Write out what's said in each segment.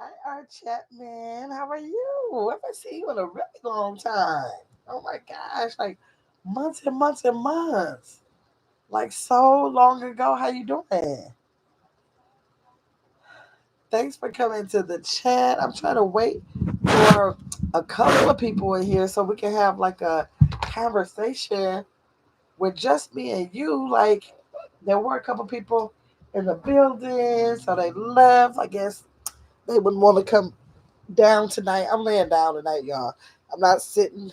Hi, Art Chapman. How are you? I haven't seen you in a really long time. Oh my gosh, like months and months and months. Like so long ago. How you doing? Thanks for coming to the chat. I'm trying to wait for a couple of people in here so we can have like a conversation with just me and you. Like there were a couple people in the building, so they left. I guess they wouldn't want to come down tonight. I'm laying down tonight, y'all. I'm not sitting.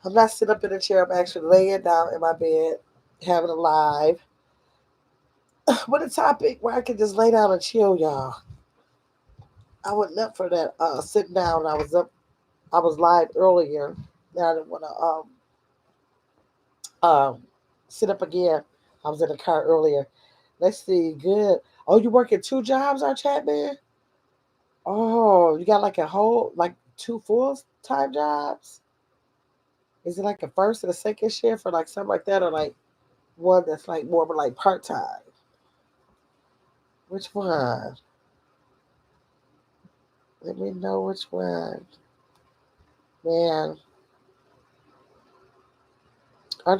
I'm not sitting up in a chair. I'm actually laying down in my bed, having a live with a topic where I can just lay down and chill, y'all. I wasn't up for that. Sitting down. I was up. I was live earlier. Now I didn't want to sit up again. I was in the car earlier. Let's see. Good. Oh, you working two jobs, our chat man? Oh, you got like a whole like two full time jobs? Is it like a first and a second shift or like something like that, or like one that's like more of like part time? Which one? Let me know which one. Man,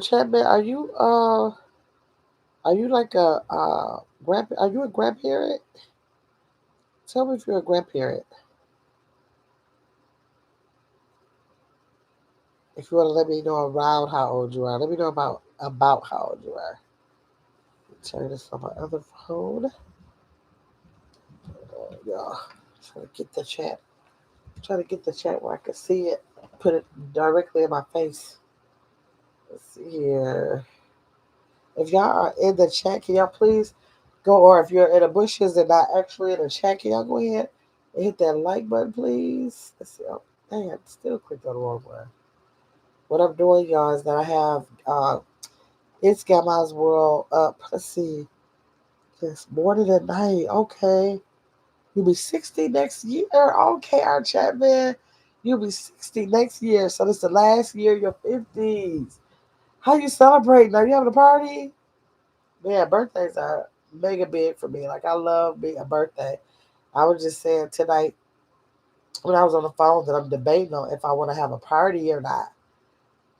Chapman, are you like a are you a grandparent? Tell me if you're a grandparent. If you want to let me know around how old you are, let me know about how old you are. Turn this on my other phone. Yeah, trying to get the chat. Trying to get the chat where I can see it. Put it directly in my face. Let's see here. If y'all are in the chat, can y'all please go, or if you're in the bushes and not actually in the chat, can y'all go ahead and hit that like button, please? Let's see. Oh, dang, I still clicked on the wrong one. What I'm doing, y'all, is that I have It's Gamma's World up. Let's see. It's morning and night. Okay. You'll be 60 next year. Okay, our chat man. You'll be 60 next year. So this is the last year of your 50s. How you celebrating? Are you having a party? Yeah, birthdays are mega big for me. Like I love being a birthday. I was just saying tonight when I was on the phone that I'm debating on if I want to have a party or not.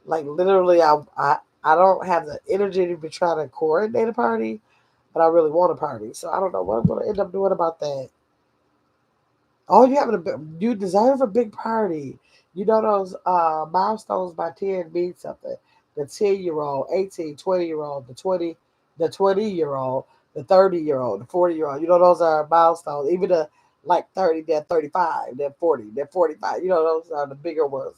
Like literally, I don't have the energy to be trying to coordinate a party, but I really want a party. So I don't know what I'm going to end up doing about that. Oh, you deserve a big party. You know those milestones by 10 mean something. The 10-year old, 18, 20-year old, the 20-year old, the 30-year old, the 40-year old. You know those are milestones. Even the like 30, they're 35, they're 40, they're 45. You know those are the bigger ones,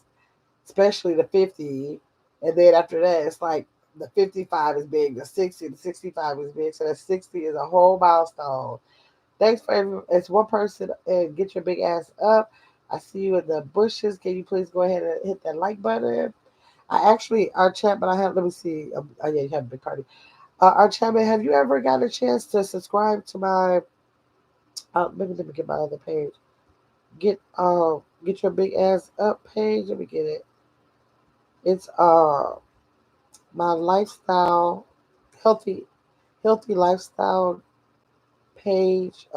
especially the 50. And then after that, it's like the 55 is big, the 60, the 65 is big. So the 60 is a whole milestone. Thanks for it's one person and get your big ass up. I see you in the bushes. Can you please go ahead and hit that like button? I actually our chat, but I have let me see. Oh yeah, you have a big party. Our chat, man, have you ever got a chance to subscribe to my? Maybe let me get my other page. Get your big ass up page. Let me get it. It's my lifestyle, healthy healthy lifestyle page.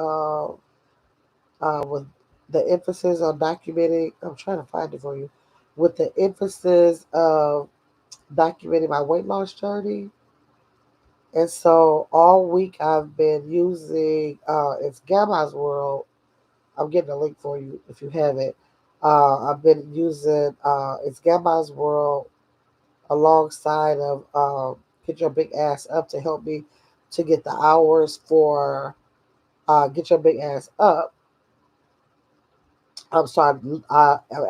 With the emphasis on documenting. I'm trying to find it for you. With the emphasis of documenting my weight loss journey. And so all week I've been using it's Gamma's World. I'm getting a link for you if you have it. I've been using it's Gamma's World alongside of Get Your Big Ass Up to help me to get the hours for Get Your Big Ass Up. I'm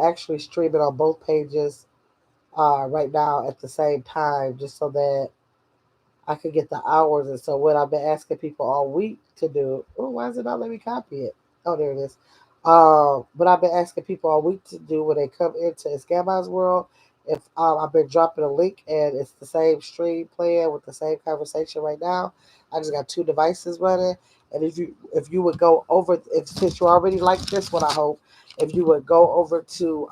actually streaming on both pages right now at the same time, just so that I could get the hours. And so, what I've been asking people all week to do. Oh, why is it not letting me copy it? Oh, there it is. But I've been asking people all week to do when they come into Scammi's World. If I've been dropping a link and it's the same stream playing with the same conversation right now, I just got two devices running. And if you would go over, if since you already like this one, I hope if you would go over to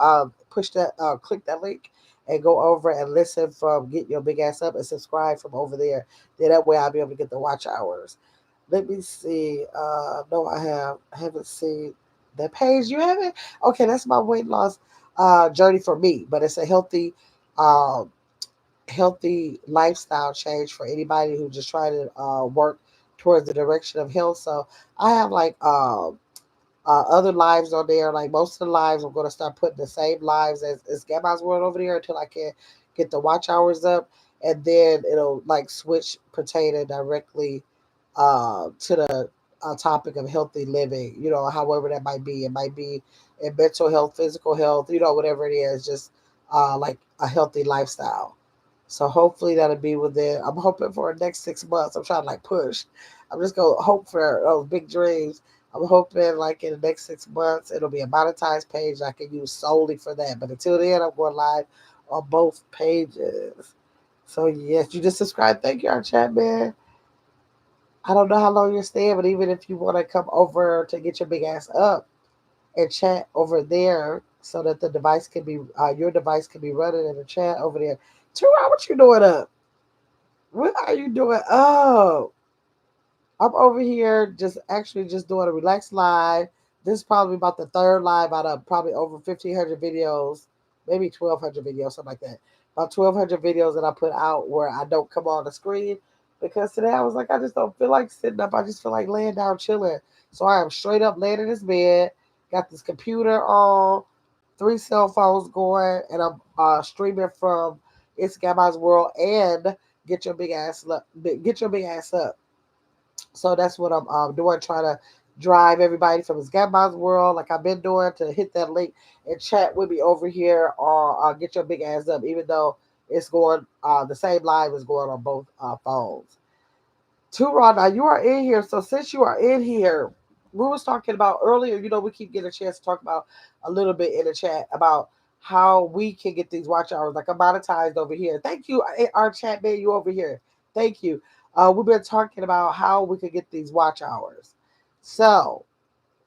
push that click that link and go over and listen from Get Your Big Ass Up and subscribe from over there. Then that way I'll be able to get the watch hours. Let me see. No, I haven't seen. That page you haven't? Okay, that's my weight loss journey for me, but it's a um, healthy lifestyle change for anybody who just trying to work towards the direction of health. So I have like other lives on there. Like most of the lives, I'm going to start putting the same lives as Gamma's World over there until I can get the watch hours up, and then it'll like switch pertaining directly to the topic of healthy living. You know, however that might be. It might be in mental health, physical health. You know, whatever it is, just like a healthy lifestyle. So hopefully that'll be within. I'm hoping for the next 6 months. I'm trying to like push. I'm just gonna hope for those big dreams. I'm hoping like in the next 6 months it'll be a monetized page I can use solely for that. But until then, I'm going live on both pages. So yes, you just subscribe. Thank you, our chat man. I don't know how long you're staying, but even if you want to come over to get your big ass up and chat over there, so that the device can be your device can be running in the chat over there. Tara, what you doing up? What are you doing? Oh, I'm over here just actually just doing a relaxed live. This is probably about the third live out of probably over 1,500 videos, maybe 1,200 videos, something like that. About 1,200 videos that I put out where I don't come on the screen because today I was like, I just don't feel like sitting up. I just feel like laying down chilling. So I am straight up laying in this bed, got this computer on, three cell phones going, and I'm streaming from It's Gamma's World and get your big ass up. So that's what I'm doing, trying to drive everybody from his grandma's world, like I've been doing, to hit that link and chat with me over here or get your big ass up, even though it's going, the same live is going on both phones. Turon, now you are in here. So since you are in here, we was talking about earlier, you know, we keep getting a chance to talk about a little bit in the chat about how we can get these watch hours. Like I'm monetized over here. Thank you, our chat man, you over here. Thank you. We've been talking about how we could get these watch hours. So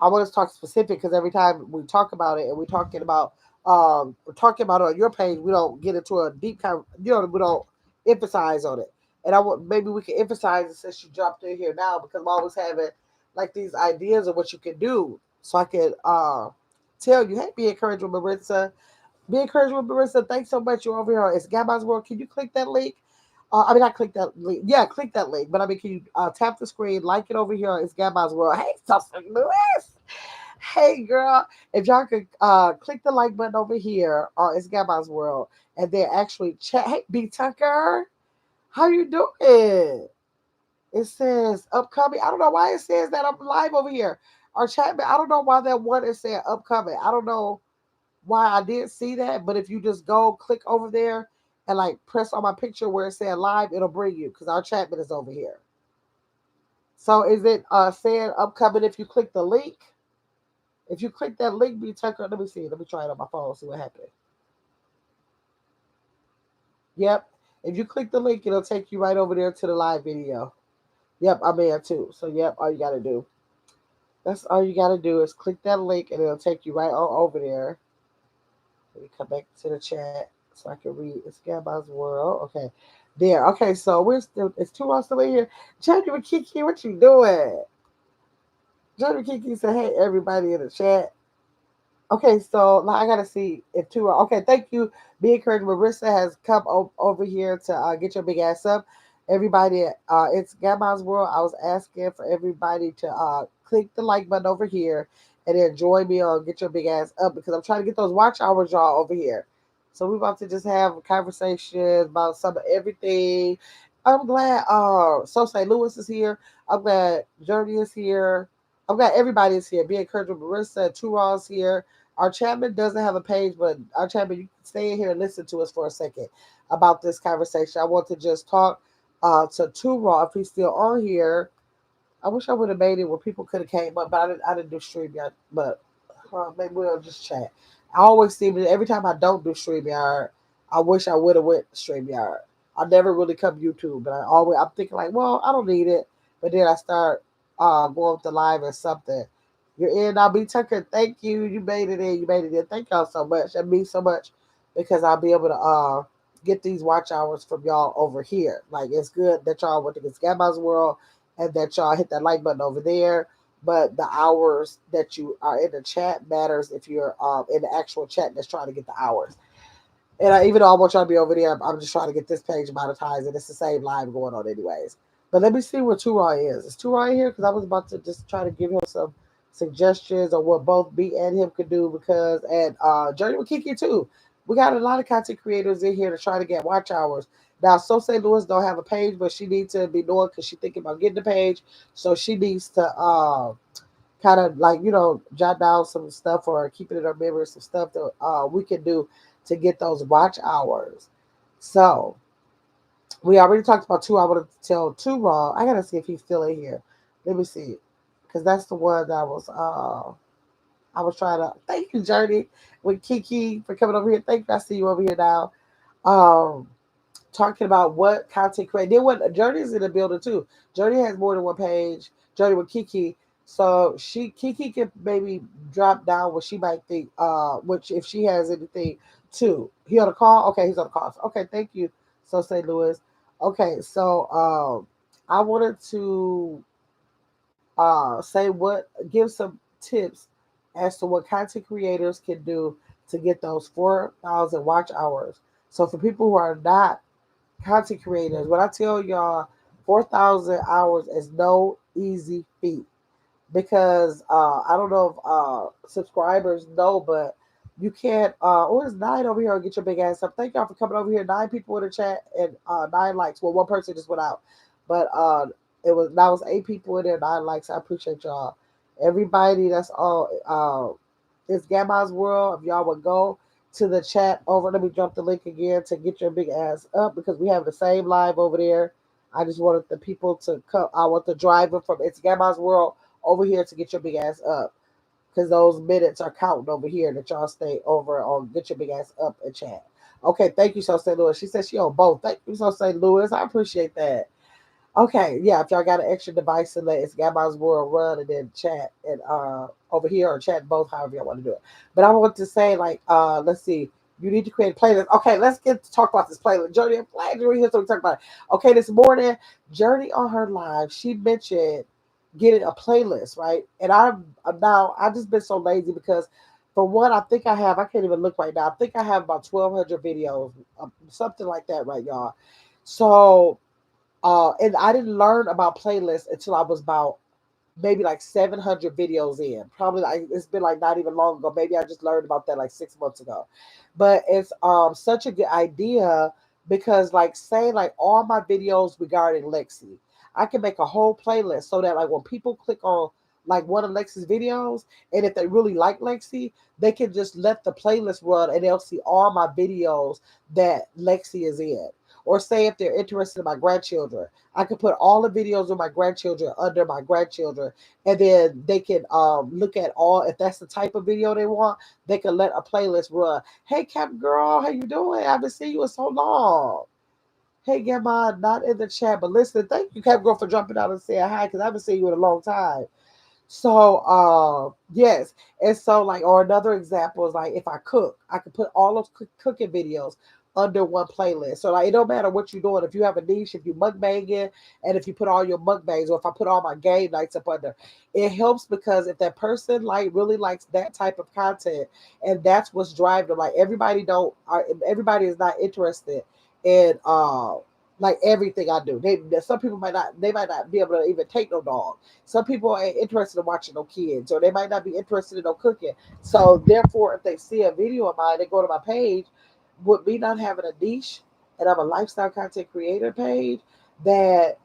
I want to talk specific because every time we talk about it and we're talking about it on your page, we don't get into a deep we don't emphasize on it. And I want maybe we can emphasize it since you jumped in here now because I'm always having like these ideas of what you can do. So I can tell you, hey, be encouraged with Marissa. Be encouraged with Marissa. Thanks so much. You're over here. It's Gamma's World. Can you click that link? I mean, I click that link. Yeah, click that link. But I mean, can you tap the screen, like it over here? It's Gamma's World. Hey, St. Louis. Hey, girl. If y'all could click the like button over here on It's Gamma's World and then actually chat. Hey, B Tucker. How you doing? It says upcoming. I don't know why it says that I'm live over here. Our chat, I don't know why that one is saying upcoming. I don't know why I did see that, but if you just go click over there and like press on my picture where it said live, it'll bring you because our chatbot is over here. So is it saying upcoming if you click the link? If you click that link, B Tucker, let me see. Let me try it on my phone, see what happened. Yep. If you click the link, it'll take you right over there to the live video. Yep, I'm there too. So yep, all you gotta do. That's all you gotta do is click that link and it'll take you right on over there. Let me come back to the chat so I can read. It's Gabby's World. Okay. There. Okay, so we're still, it's 2 months still in here. Johnny Kiki, what you doing? Johnny Kiki said, hey, everybody in the chat. Okay, so now I gotta see if two are okay. Thank you. Be encouraged. Marissa has come over here to get your big ass up. Everybody, it's Gamma's World. I was asking for everybody to click the like button over here and then join me on Get Your Big Ass Up because I'm trying to get those watch hours, y'all, over here. So we're about to just have a conversation about some of everything. I'm glad So St. Louis is here. I'm glad Journey is here. I'm glad everybody is here. Be encouraged with Marissa. Turon's here. Our Chapman doesn't have a page, but our Chapman, you can stay in here and listen to us for a second about this conversation. I want to just talk to Turon if he's still on here. I wish I would have made it where people could have came up, but I didn't do StreamYard. But maybe we'll just chat. I always seem to, every time I don't do StreamYard, I wish I would have went StreamYard. I never really come YouTube, but I'm thinking like, well, I don't need it. But then I start going with the live or something. You're in. I'll be Tucker. Thank you. You made it in. You made it in. Thank y'all so much. That means so much because I'll be able to get these watch hours from y'all over here. Like it's good that y'all went to the Scabba's World and that y'all hit that like button over there. but the hours that you are in the chat matters if you're in the actual chat that's trying to get the hours. And even though I want y'all to be over there, I'm just trying to get this page monetized, and it's the same live going on anyways. But let me see where Turai is. Is Turai here? Because I was about to just try to give him some suggestions on what both me and him could do. Because and Journey with Kiki too. We got a lot of content creators in here to try to get watch hours. Now, So Say Lewis don't have a page, but she needs to be doing because she's thinking about getting the page. So she needs to kind of like jot down some stuff or keep it in our memory, some stuff that we can do to get those watch hours. So we already talked about two. I want to tell two raw. I gotta see if he's still in here. Let me see, because that's the one that I was trying to. Thank you, Journey, with Kiki for coming over here. Thank you. I see you over here now. Um, Talking about what content create. Then what Journey's in the building too. Journey has more than one page. Journey with Kiki. So Kiki can maybe drop down what she might think, which if she has anything too. He on the call? Okay, he's on the call. Okay, thank you. So Say Lewis. Okay, so I wanted to say what give some tips as to what content creators can do to get those 4,000 watch hours. So for people who are not content creators, when I tell y'all 4,000 hours is no easy feat because I don't know if subscribers know, but you can't. Oh, it's nine over here. Get your big ass up. Thank y'all for coming over here. Nine people in the chat and 9 likes. Well, one person just went out, but that was 8 people in there. 9 likes. I appreciate y'all. Everybody, that's all. It's Gamma's World. If y'all would go to the chat over, let me drop the link again to get your big ass up because we have the same live over there. I just wanted the people to come. I want the driver from It's Gamma's World over here to get your big ass up because those minutes are counting over here that y'all stay over on get your big ass up and chat. Okay, thank you, So St. Louis. She said she on both. Thank you, So St. Louis. I appreciate that. Okay, yeah, if y'all got an extra device to let it's Gamma's World run and then chat and over here or chat both, however y'all want to do it. But I want to say, like, let's see, you need to create a playlist. Okay, let's get to talk about this playlist. Journey and Flag, we're here so we talk about it. Okay, this morning, Journey on her live, she mentioned getting a playlist, right? And I just been so lazy because for one, I can't even look right now. I think I have about 1,200 videos, something like that, right, y'all? So and I didn't learn about playlists until I was about maybe like 700 videos in. Probably like it's been like not even long ago. Maybe I just learned about that like 6 months ago. But it's such a good idea because like say like all my videos regarding Lexi, I can make a whole playlist so that like when people click on like one of Lexi's videos, and if they really like Lexi, they can just let the playlist run and they'll see all my videos that Lexi is in. Or say if they're interested in my grandchildren, I could put all the videos of my grandchildren under my grandchildren, and then they can look at all. If that's the type of video they want, they can let a playlist run. Hey, Cap Girl, how you doing? I haven't seen you in so long. Hey, Gamma, not in the chat, but listen, thank you, Cap Girl, for jumping out and saying hi because I haven't seen you in a long time. So yes, and so like or another example is like if I cook, I could put all those cooking videos under one playlist. So like it don't matter what you're doing. If you have a niche, if you mukbanging, and if you put all your mukbangs, or if I put all my game nights up under, it helps because if that person like really likes that type of content, and that's what's driving them. Like everybody is not interested in like everything I do. Some people might not be able to even take no dog. Some people ain't interested in watching no kids, or they might not be interested in no cooking. So therefore, if they see a video of mine, they go to my page. With me not having a niche, and I'm a lifestyle content creator page, that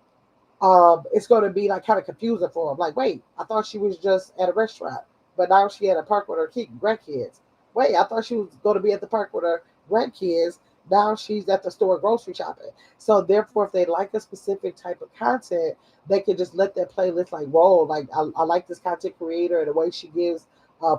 it's going to be like kind of confusing for them. Like, wait, I thought she was just at a restaurant, but now she at a park with her grandkids. Wait, I thought she was going to be at the park with her grandkids. Now she's at the store grocery shopping. So therefore, if they like a specific type of content, they can just let that playlist like roll. Like I like this content creator and the way she gives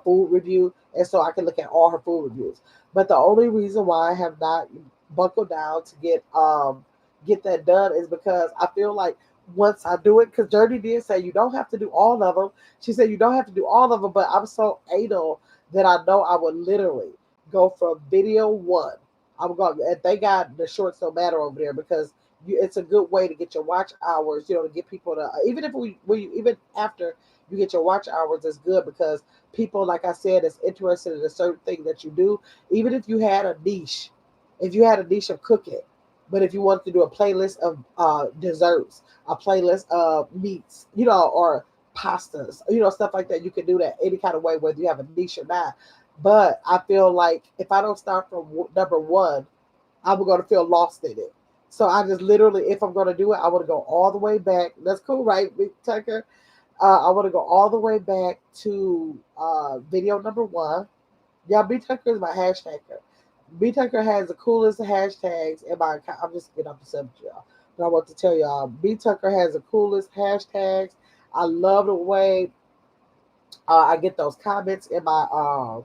food review, and so I can look at all her food reviews. But the only reason why I have not buckled down to get that done is because I feel like once I do it, because Journey did say you don't have to do all of them. She said you don't have to do all of them, but I'm so anal that I know I would literally go from video one. I'm going, and they got the shorts don't matter over there because it's a good way to get your watch hours. To get people to even if even after you get your watch hours, it's good because people, like I said, is interested in a certain thing that you do. Even if you had a niche, if you had a niche of cooking, but if you wanted to do a playlist of desserts, a playlist of meats, or pastas, stuff like that, you can do that any kind of way, whether you have a niche or not. But I feel like if I don't start from number one, I'm going to feel lost in it. So I just literally, if I'm going to do it, I want to go all the way back. That's cool, right, Big Tucker? I want to go all the way back to video number one. Yeah, B Tucker is my hashtagger. B Tucker has the coolest hashtags in my account. I'm just getting off the subject, y'all. But I want to tell y'all, B Tucker has the coolest hashtags. I love the way I get those comments in my on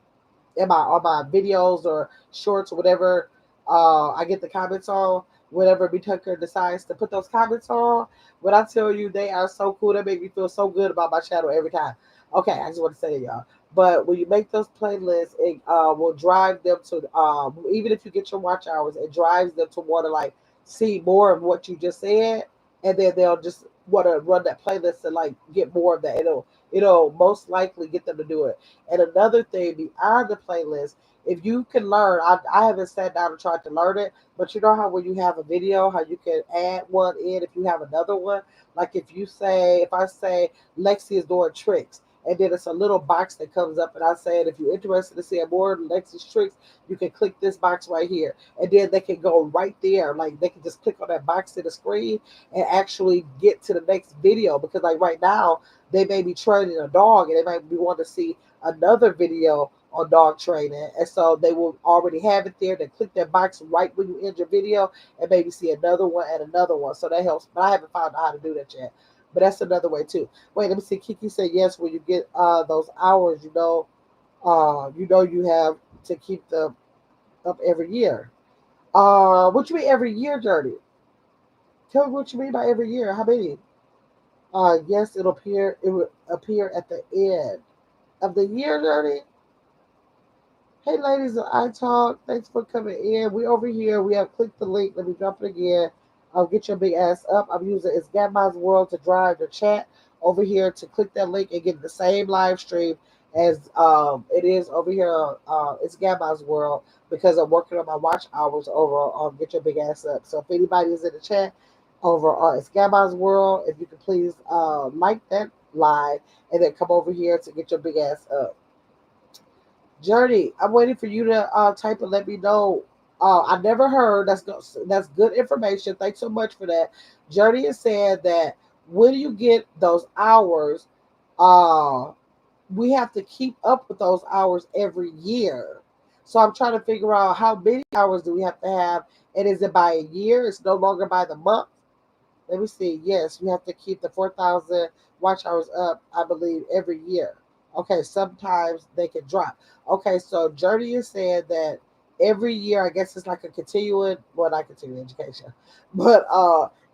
my videos or shorts or whatever. I get the comments on whenever B Tucker decides to put those comments on. When I tell you they are so cool, they make me feel so good about my channel every time. Okay, I just want to say to y'all. But when you make those playlists, it will drive them to even if you get your watch hours, it drives them to want to like see more of what you just said, and then they'll just want to run that playlist and like get more of that. It'll most likely get them to do it. And another thing beyond the playlist, if you can learn, I haven't sat down and tried to learn it, but you know how when you have a video, how you can add one in if you have another one. Like if I say Lexi is doing tricks, and then it's a little box that comes up, and I say, if you're interested in seeing more of Lexi's tricks, you can click this box right here, and then they can go right there. Like they can just click on that box to the screen and actually get to the next video. Because like right now, they may be training a dog, and they might be wanting to see another video on dog training. And so they will already have it there. They click that box right when you end your video and maybe see another one and another one. So that helps. But I haven't found out how to do that yet. But that's another way too. Wait, let me see. Kiki said yes. When you get those hours, you have to keep them up every year. What you mean every year, Dirty? Tell me what you mean by every year. How many? Yes, it'll appear. It will appear at the end of the year, Dirty. Hey, ladies of iTalk, thanks for coming in. We over here. We have clicked the link. Let me drop it again. I'll get your big ass up. I'm using It's Gamma's World to drive the chat over here to click that link and get the same live stream as it is over here. It's Gamma's World because I'm working on my watch hours over on Get Your Big Ass Up. So if anybody is in the chat over on It's Gamma's World, if you could please like that live and then come over here to get your big ass up. Journey, I'm waiting for you to type and let me know. I never heard. That's good information. Thanks so much for that. Journey is saying that when you get those hours, uh, we have to keep up with those hours every year. So I'm trying to figure out how many hours do we have to have, and is it by a year? It's no longer by the month. Let me see. Yes, you have to keep the 4,000 watch hours up, I believe, every year. Okay, sometimes they can drop. Okay, so Journey is saying that every year, I guess it's like a continuing, well, not continuing education, but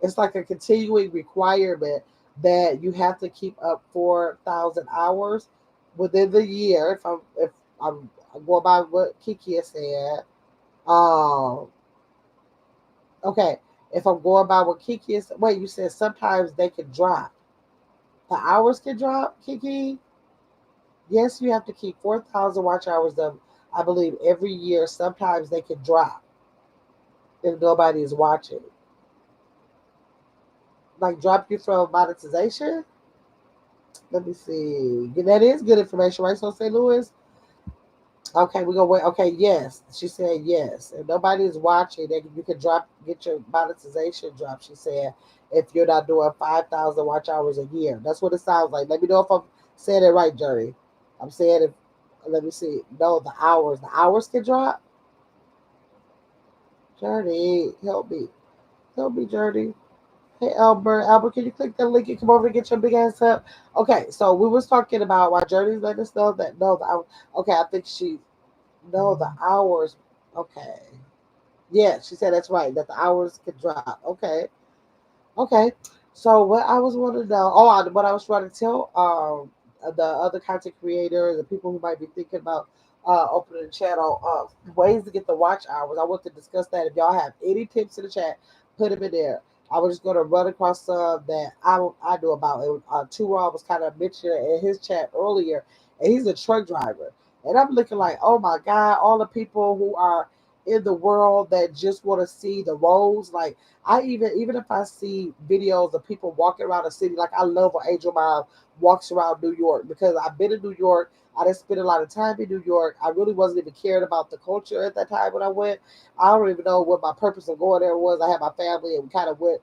it's like a continuing requirement that you have to keep up 4,000 hours within the year. If I'm going by what Kiki is saying, um, okay, if I'm going by what Kiki is, wait, you said sometimes they can drop. The hours can drop, Kiki? Yes, you have to keep 4,000 watch hours of, I believe, every year. Sometimes they can drop if nobody is watching. Like drop you from monetization? Let me see. That is good information, right? So, St. Louis? Okay, we're gonna wait. Okay, yes. She said yes. If nobody is watching, then you can get your monetization drop. She said if you're not doing 5,000 watch hours a year. That's what it sounds like. Let me know if I'm saying it right, Jerry. I'm saying if let me see. No, the hours. The hours can drop. Journey, help me. Help me, Journey. Hey Albert, Albert, can you click the link and come over and get your big ass up? Okay, so we was talking about why Journey's letting us know that no, the hour. Okay, I think she no the hours. Okay, yeah, she said that's right that the hours could drop. Okay, okay. So what I was wanting to know, what I was trying to tell the other content creators, the people who might be thinking about opening a channel, ways to get the watch hours. I want to discuss that. If y'all have any tips in the chat, put them in there. I was just gonna run across some that I knew about. It, Two was kind of mentioned in his chat earlier, and he's a truck driver. And I'm looking like, oh my God, all the people who are in the world that just want to see the roads. Like I even if I see videos of people walking around the city, like I love when Angel Mile walks around New York because I've been in New York. I didn't spend a lot of time in New York. I really wasn't even caring about the culture at that time when I went. I don't even know what my purpose of going there was. I had my family and we kind of went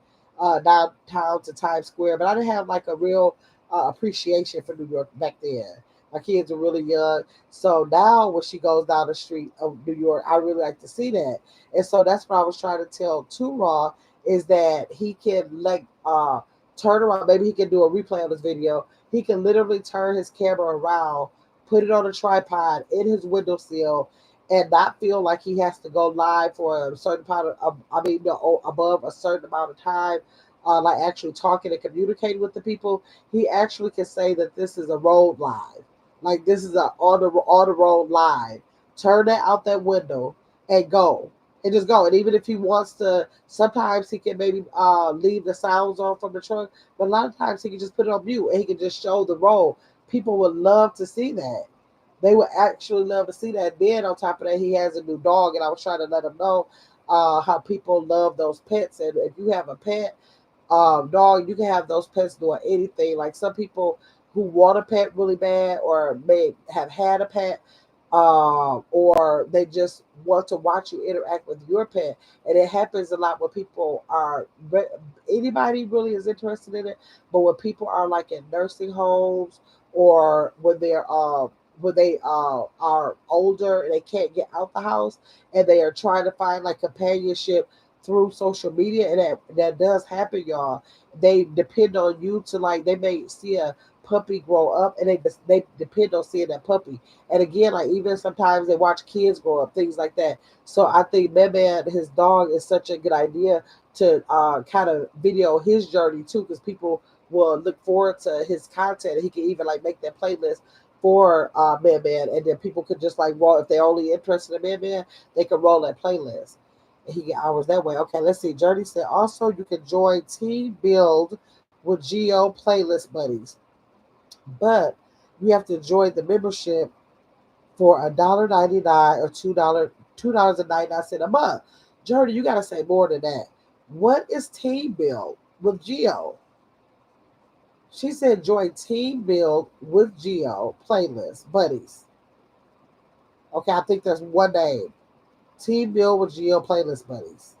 downtown to Times Square, but I didn't have like a real appreciation for New York back then. My kids were really young. So now when she goes down the street of New York, I really like to see that. And so that's what I was trying to tell Too Raw is that he can like turn around. Maybe he can do a replay of this video. He can literally turn his camera around, put it on a tripod in his windowsill, and not feel like he has to go live for a certain part of, above a certain amount of time, like actually talking and communicating with the people. He actually can say that this is a road live, like this is a on the road live. Turn that out that window and go. And just go. And even if he wants to, sometimes he can maybe leave the sounds on from the truck, but a lot of times he can just put it on mute and he can just show the road. People would love to see that. They would actually love to see that. Then on top of that, he has a new dog, and I was trying to let him know how people love those pets. And if you have a pet, dog, you can have those pets doing anything. Like some people who want a pet really bad, or may have had a pet, or they just want to watch you interact with your pet. And it happens a lot when people are anybody really is interested in it, but when people are like in nursing homes or when they are older and they can't get out the house and they are trying to find like companionship through social media, and that does happen, y'all. They depend on you to like they may see a puppy grow up and they depend on seeing that puppy. And again, like even sometimes they watch kids grow up, things like that. So I think Man his dog is such a good idea to kind of video his journey too, because people will look forward to his content. He can even like make that playlist for Man, and then people could just like roll if they're only interested in Man, they could roll that playlist and he get hours that way. Okay, let's see. Journey said also you can join Team Build with Geo Playlist Buddies, but you have to join the membership for $1.99 or $2.99 a month. Journey, you gotta say more than that. What is Team Build with Geo? She said join Team Build with Geo Playlist Buddies. Okay, I think that's one name. Team Build with Geo Playlist Buddies.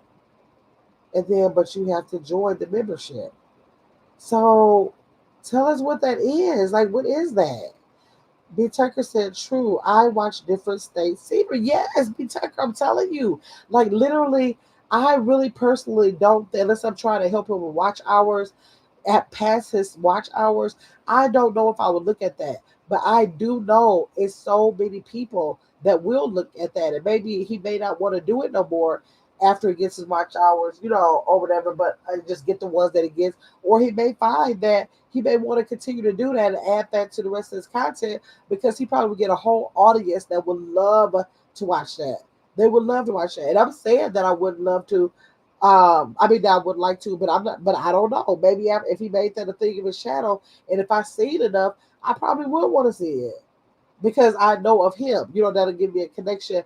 And then, but you have to join the membership. So tell us what that is. Like, what is that? B Tucker said, true. I watch different states. Secret, yes, B Tucker, I'm telling you. Like, literally, I really personally don't, unless I'm trying to help him with watch hours, at past his watch hours, I don't know if I would look at that. But I do know it's so many people that will look at that. And maybe he may not want to do it no more after he gets his watch hours, or whatever, but just get the ones that he gets. Or he may find that he may want to continue to do that and add that to the rest of his content because he probably would get a whole audience that would love to watch that. They would love to watch that. And I'm saying that I would love to, I mean, I would like to, but I'm not. But I don't know. Maybe if he made that a thing of his shadow, and if I see it enough, I probably would want to see it because I know of him. That'll give me a connection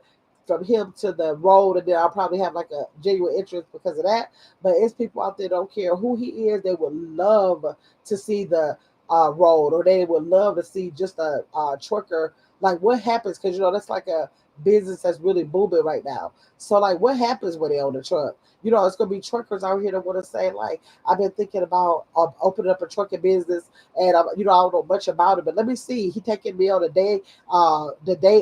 from him to the road, and then I'll probably have like a genuine interest because of that. But it's people out there don't care who he is; they would love to see the road, or they would love to see just a trucker. Like what happens? Because that's like a business that's really booming right now. So like, what happens when they own the truck? It's gonna be truckers out here that want to say like, I've been thinking about opening up a trucking business, and I don't know much about it, but let me see. He taking me on the day of, what they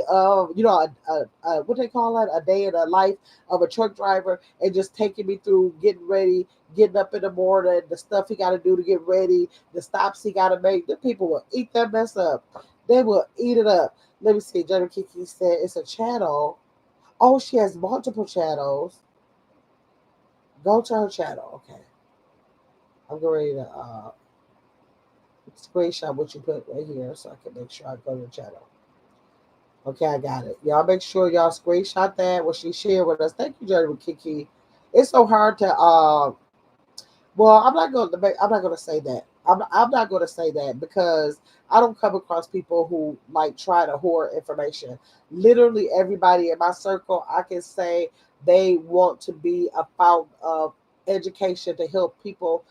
call it, a day in the life of a truck driver, and just taking me through getting ready, getting up in the morning, the stuff he got to do to get ready, the stops he got to make. The people will eat that mess up. They will eat it up. Let me see. Jenna Kiki said it's a channel. Oh, she has multiple channels. Go to her channel. Okay. I'm going to screenshot what you put right here so I can make sure I go to the channel. Okay, I got it. Y'all make sure y'all screenshot that what she shared with us. Thank you, Jeremy Kiki. It's so hard to Well, I'm not going to say that. I'm not going to say that because I don't come across people who like try to hoard information. Literally everybody in my circle, I can say they want to be a fountain of education to help people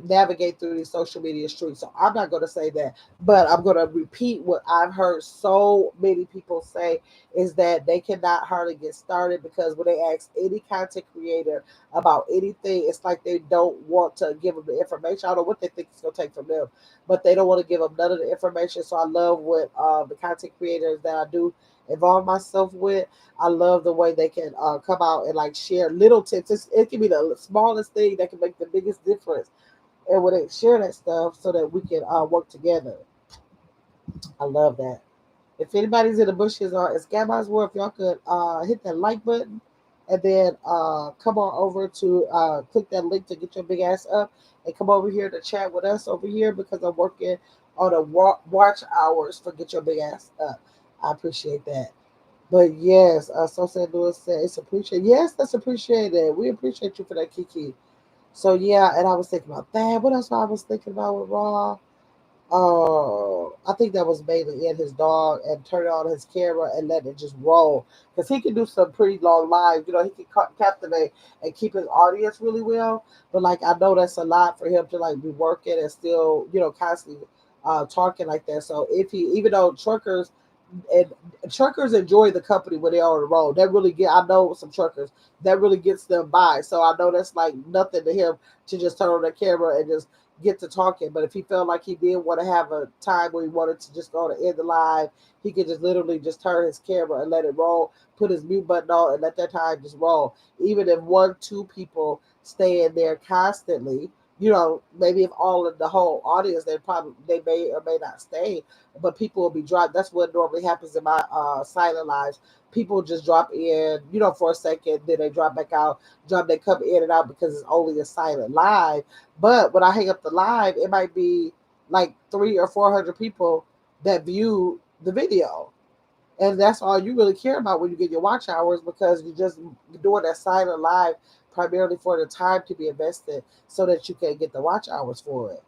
navigate through these social media streets. So I'm not going to say that, but I'm going to repeat what I've heard so many people say is that they cannot hardly get started because when they ask any content creator about anything, it's like they don't want to give them the information. I don't know what they think it's going to take from them, but they don't want to give them none of the information. So I love what the content creators that I do involve myself with. I love the way they can come out and like share little tips. It can be the smallest thing that can make the biggest difference. And when they share that stuff so that we can work together. I love that. If anybody's in the bushes or it's Gabby's World, if y'all could hit that like button and then come on over to click that link to get your big ass up and come over here to chat with us over here because I'm working on the watch hours for Get Your Big Ass Up. I appreciate that. But yes, so said Lewis said it's appreciated. Yes, that's appreciated. We appreciate you for that, Kiki. So yeah, and I was thinking about that. What else I was thinking about with Raw? Oh, I think that was mainly in his dog and turn on his camera and let it just roll because he can do some pretty long lives. You know, he can captivate and keep his audience really well. But like, I know that's a lot for him to like be working and still, you know, constantly talking like that. So if he, even though and truckers enjoy the company when they're on the road. That really get I know some truckers that really gets them by. So I know that's like nothing to him to just turn on the camera and just get to talking. But if he felt like he did want to have a time where he wanted to just go to end the live, he could just literally just turn his camera and let it roll, put his mute button on, and let that time just roll. Even if one, two people stay in there constantly, you know, maybe if all of the whole audience, they may or may not stay, but people will be dropped. That's what normally happens in my silent lives. People just drop in, you know, for a second, then they drop back out. They come in and out because it's only a silent live. But when I hang up the live, it might be like 300 or 400 people that view the video. And that's all you really care about when you get your watch hours because you're just doing that silent live primarily for the time to be invested so that you can get the watch hours for it.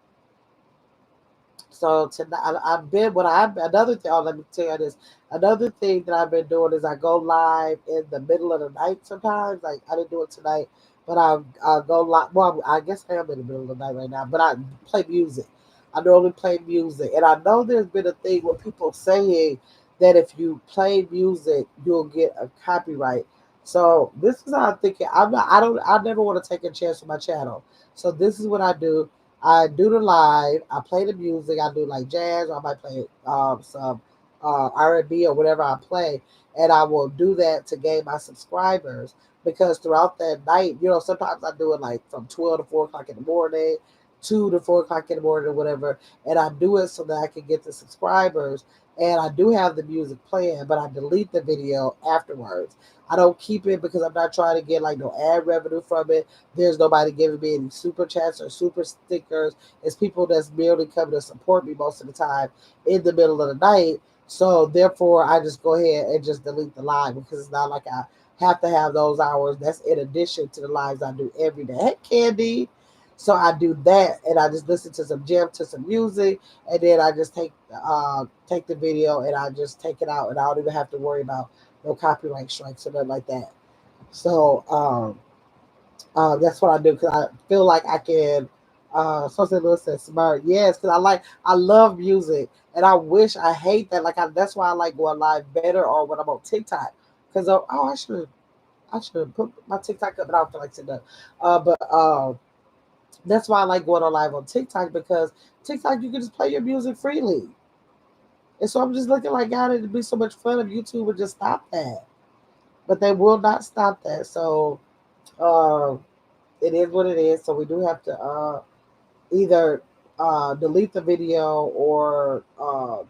So tonight, I've been what I've another thing. Oh, let me tell you this. Another thing that I've been doing is I go live in the middle of the night sometimes. Like I didn't do it tonight, but I go live. Well, I guess I am in the middle of the night right now. But I play music. I normally play music, and I know there's been a thing with people saying that if you play music, you'll get a copyright. So this is how I'm thinking. I'm not. I don't. I never want to take a chance with my channel. So this is what I do. I do the live. I play the music. I do like jazz. Or I might play some R&B or whatever I play, and I will do that to gain my subscribers. Because throughout that night, you know, sometimes I do it like from 12 to 4 o'clock in the morning, 2 to 4 o'clock in the morning, or whatever, and I do it so that I can get the subscribers. And I do have the music playing, but I delete the video afterwards. I don't keep it because I'm not trying to get like no ad revenue from it. There's nobody giving me any super chats or super stickers. It's people that's merely coming to support me most of the time in the middle of the night. So therefore, I just go ahead and just delete the live because it's not like I have to have those hours. That's in addition to the lives I do every day. Hey, Candy. So I do that, and I just listen to some jam to some music, and then I just take the video and I just take it out, and I don't even have to worry about no copyright strikes or nothing like that. So that's what I do because I feel like I can. Something Lewis said smart. Yes, because I love music, and I wish I hate that. That's why I like going live better or when I'm on TikTok. Because I should put my TikTok up, but I don't feel like sitting up. But that's why I like going on live on TikTok because TikTok you can just play your music freely, and so I'm just looking like God, it'd be so much fun if YouTube would just stop that, but they will not stop that. So. Uh, it is what it is. So we do have to either delete the video or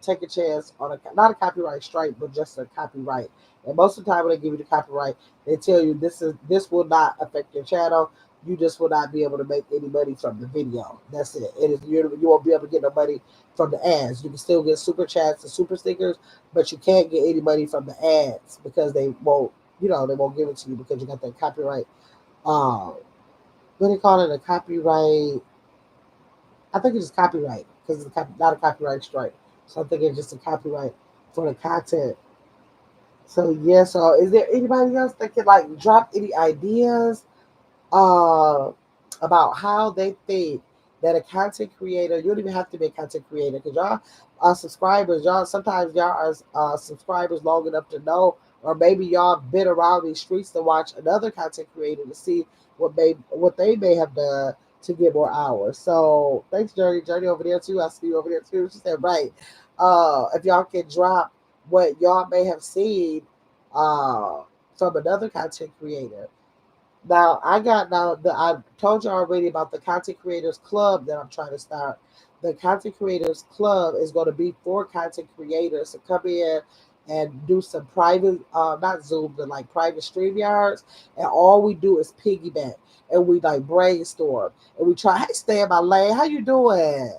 take a chance on not a copyright strike, but just a copyright. And most of the time, when they give you the copyright, they tell you this will not affect your channel. You just will not be able to make any money from the video. That's it. You won't be able to get no money from the ads. You can still get super chats and super stickers, but you can't get any money from the ads because they won't. They won't give it to you because you got that copyright. Um, what do you call it? A copyright. I think it's just copyright because it's not a copyright strike. So I think it's just a copyright for the content. So yeah. So is there anybody else that could like drop any ideas uh, about how they think that a content creator, you don't even have to be a content creator because y'all are subscribers. Y'all sometimes y'all are subscribers long enough to know, or maybe y'all been around these streets to watch another content creator to see what they may have done to get more hours. So thanks, Journey. Journey over there too. I see you over there too. She said, right. If y'all can drop what y'all may have seen uh, from another content creator. Now I told you already about the content creators club that I'm trying to start. The content creators club is going to be for content creators to come in and do some private, not Zoom, but like private stream yards. And all we do is piggyback and we like brainstorm and we try. Hey, stay in my lane. How you doing?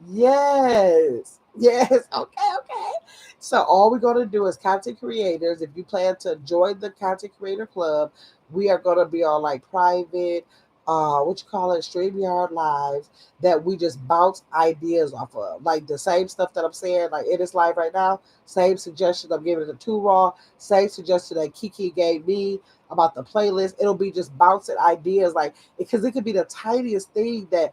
Yes. Yes. Okay. Okay. So all we're gonna do is content creators. If you plan to join the content creator club, we are gonna be on like private, what you call it, StreamYard lives that we just bounce ideas off of. Like the same stuff that I'm saying, like in this live right now, same suggestions I'm giving to Two Raw, same suggestion that Kiki gave me about the playlist. It'll be just bouncing ideas, like because it could be the tiniest thing that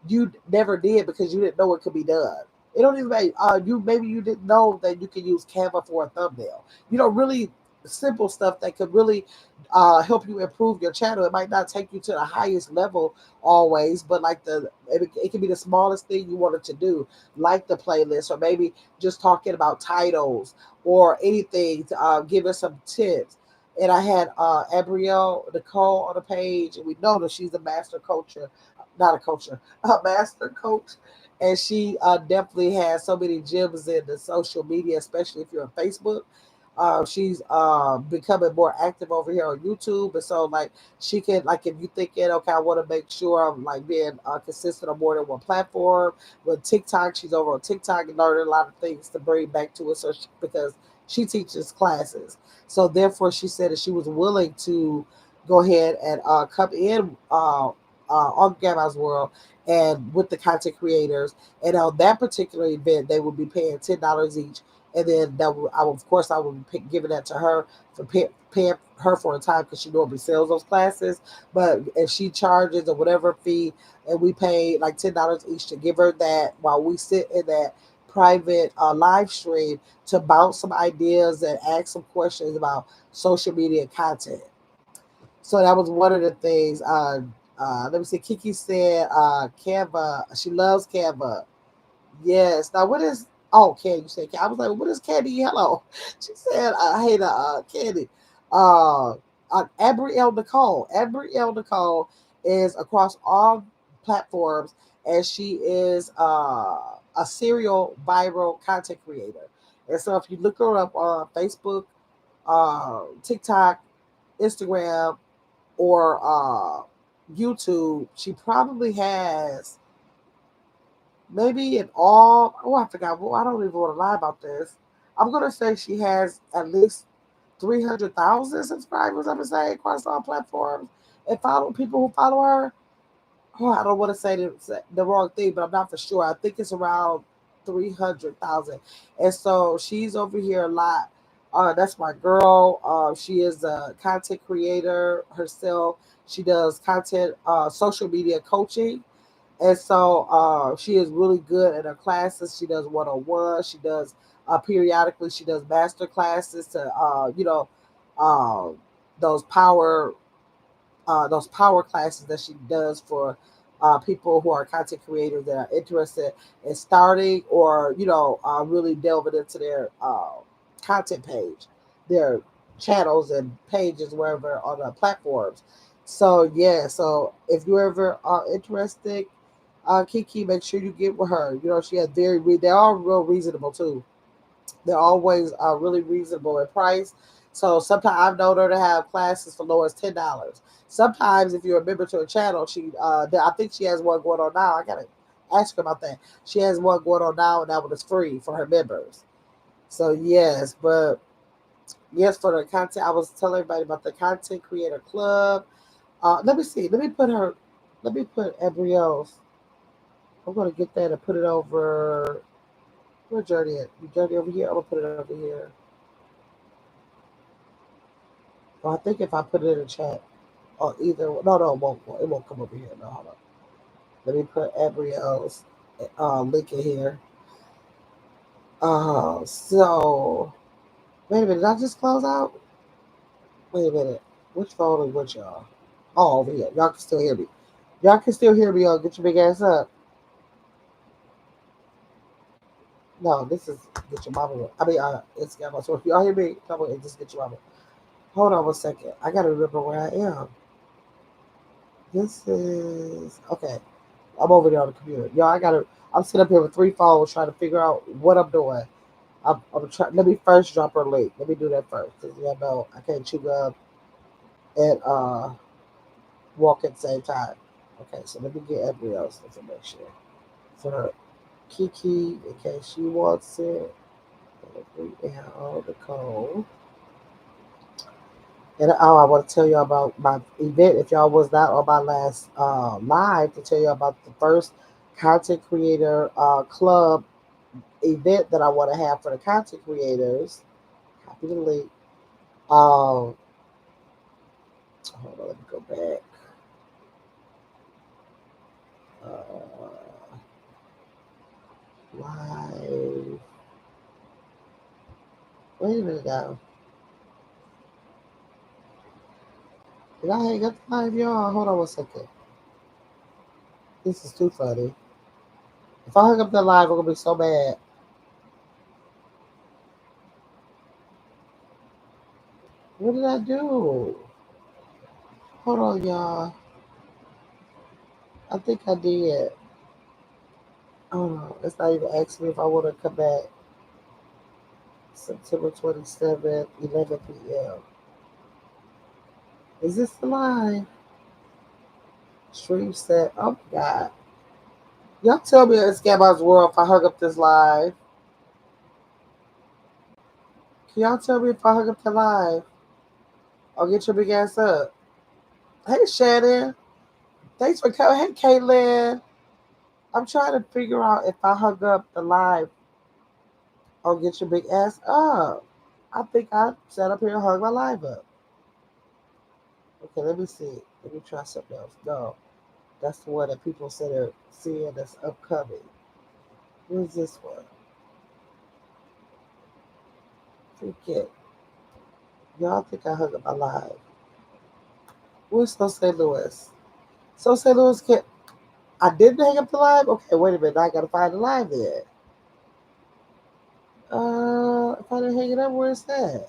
you never did because you didn't know it could be done. It don't even make you maybe you didn't know that you could use Canva for a thumbnail. You know, really simple stuff that could really help you improve your channel. It might not take you to the highest level always, but like it can be the smallest thing you wanted to do, like the playlist, or maybe just talking about titles or anything to give us some tips. And I had Abrielle Nicole on the page, and we know that she's a master coacher, not a coacher, a master coach, and she definitely has so many gems in the social media, especially if you're on Facebook. She's becoming more active over here on YouTube, and so like she can like if you thinking, okay, I want to make sure I'm like being consistent on more than one platform. With TikTok, she's over on TikTok and learning a lot of things to bring back to us. Because she teaches classes, so therefore she said that she was willing to go ahead and come in on Gamma's World and with the content creators. And on that particular event, they would be paying $10 each. And then of course, I would be giving that to her for paying her for a time because she normally sells those classes. But if she charges or whatever fee, and we pay like $10 each to give her that while we sit in that private live stream to bounce some ideas and ask some questions about social media content. So that was one of the things. Let me see. Kiki said Canva. She loves Canva. Yes. Now, what is? Oh, Candy. You said. I was like, what is Candy Yellow? She said, I hate Candy. Uh, Abrielle Nicole. Abrielle Nicole is across all platforms, and she is a serial viral content creator. And so, if you look her up on Facebook, TikTok, Instagram, or YouTube, she probably has maybe in all. Oh, I forgot. Well, I don't even want to lie about this. I'm gonna say she has at least 300,000 subscribers. I'm gonna say across all platforms, and follow people who follow her. Oh, I don't want to say the wrong thing, but I'm not for sure. I think it's around 300,000. And so she's over here a lot. That's my girl. She is a content creator herself. She does content, social media coaching. And so she is really good at her classes. She does one on one. She does periodically, she does master classes to, uh, those power those power classes that she does for people who are content creators that are interested in starting or really delving into their content page, their channels and pages wherever on the platforms. So yeah, so if you ever are interested, Kiki, make sure you get with her. She has they're all real reasonable too. They're always really reasonable in price. So sometimes I've known her to have classes for low as $10. Sometimes if you're a member to a channel, I think she has one going on now. I gotta ask her about that. She has one going on now, and that one is free for her members. So yes, but yes, for the content, I was telling everybody about the content creator club. Let me see. Let me put her. Let me put embryos. I'm gonna get that and put it over. Where Journey at? You Journey over here? I'm gonna put it over here. Well, I think if I put it in the chat, or either no, it won't come over here. No, hold on. Let me put embryos link in here. So wait a minute, did I just close out? Wait a minute. Which phone is which y'all? Oh, over here. Y'all can still hear me. Y'all can still hear me, y'all. Get your big ass up. No, this is get your mama. I mean, it's got my source. Y'all hear me? Come on, just get your mama. Hold on one second. I gotta remember where I am. This is okay. I'm over there on the computer. Y'all, I'm sitting up here with three phones trying to figure out what I'm doing. I'm trying. Let me first drop her link. Let me do that first, cause y'all know I can't chew up and walk at the same time. Okay, so let me get embryos information for Kiki in case she wants it. And the code. And I want to tell you about my event. If y'all was not on my last live, to tell you about the first content creator club event that I want to have for the content creators. Copy the link. Hold on, let me go back. Live. Wait a minute now. Did I hang up the live, y'all? Hold on one second. This is too funny. If I hang up the live, I'm gonna be so mad. What did I do? Hold on, y'all. I think I did. It's not even asking me if I want to come back. September 27th, 11 p.m. Is this the live? Stream set. Oh my God. Y'all tell me it's Gabby's World if I hung up this live. Can y'all tell me if I hung up the live? I'll get your big ass up. Hey, Shannon. Thanks for coming. Hey, Caitlin. I'm trying to figure out if I hung up the live, I'll get your big ass up. I think I sat up here and hung my live up. Okay, let me see. Let me try something else. No, that's the one that people said are seeing that's upcoming. Where's this one? Forget. Y'all think I hung up my live. Where's So St. Louis? So St. Louis can't. I didn't hang up the live? Okay, wait a minute. I gotta find the live there. If I didn't hang it up, where's that?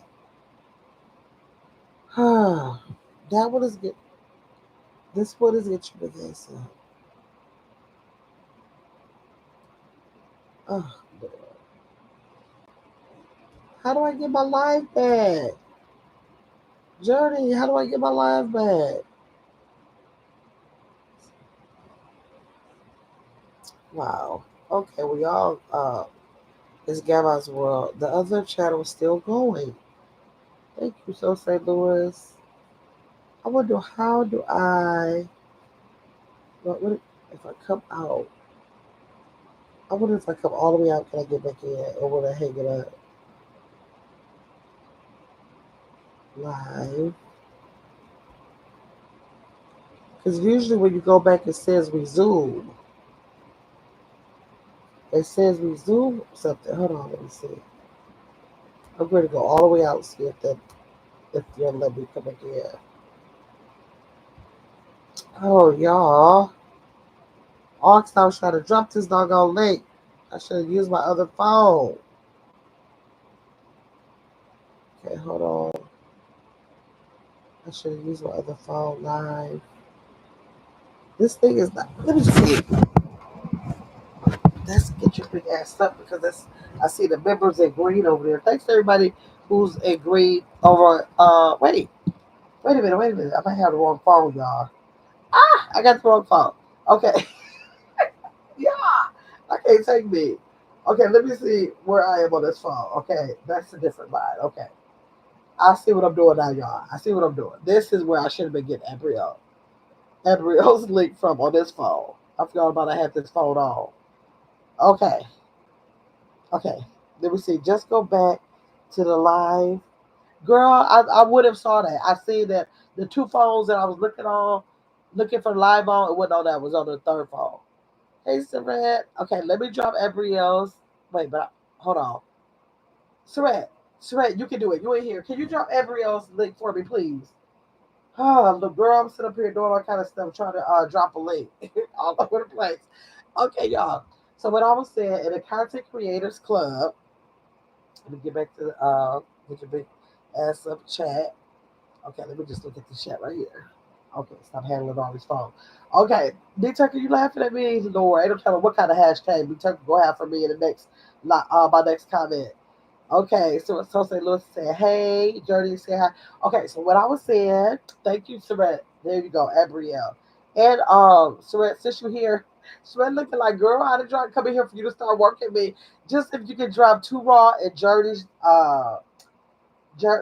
That one is get. This one is get your big ass up. Oh, Lord. How do I get my live back? Journey, how do I get my live back? Wow. Okay, we all it's Gabby's World. The other channel is still going. Thank you, So St. Louis. I wonder how do I what if I come out? I wonder if I come all the way out, can I get back in or will I hang it up live? Because usually when you go back it says resume. It says resume something. Hold on, let me see. I'm going to go all the way out and see if you'll let me come back in. Oh, y'all. Ox, I was trying to drop this doggone link. I should have used my other phone. Okay, hold on. I should have used my other phone live. This thing is not. Let me see. Let's get your big ass up because that's. I see the members in green over there. Thanks to everybody who's in green over. Wait a minute. I might have the wrong phone, y'all. I got the wrong phone. Okay. Yeah. I can't take me. Okay, let me see where I am on this phone. Okay, that's a different line. Okay. I see what I'm doing now, y'all. I see what I'm doing. This is where I should have been getting embryo. Embryo's link from on this phone. I forgot about I had this phone on. Okay, okay. Let me see. Just go back to the live. Girl, I would have saw that. I see that the two phones that I was looking for live on, it wasn't on that. It was on the third phone. Hey, Sarat. Okay, let me drop Embryo's. Wait, but hold on. Sarat, Sarat, you can do it. You ain't here. Can you drop Embryo's link for me, please? Oh, the girl, I'm sitting up here doing all kind of stuff, trying to drop a link all over the place. Okay, y'all. So what I was saying in the Content Creators Club, let me get back to get your big ass up chat. Okay, let me just look at the chat right here. Okay, stop handling all these phones. Okay, D Tucker, you laughing at me? Lord, ain't no telling what kind of hashtag D Tucker go have for me in the next, my next comment. Okay, so say Lewis said, "Hey, Journey say hi." Okay, so what I was saying, thank you, Saret. There you go, Abrielle, and Saret, since you're here, Saret looking like girl, I did try to come in here for you to start working me. Just if you can drop two raw and Journey's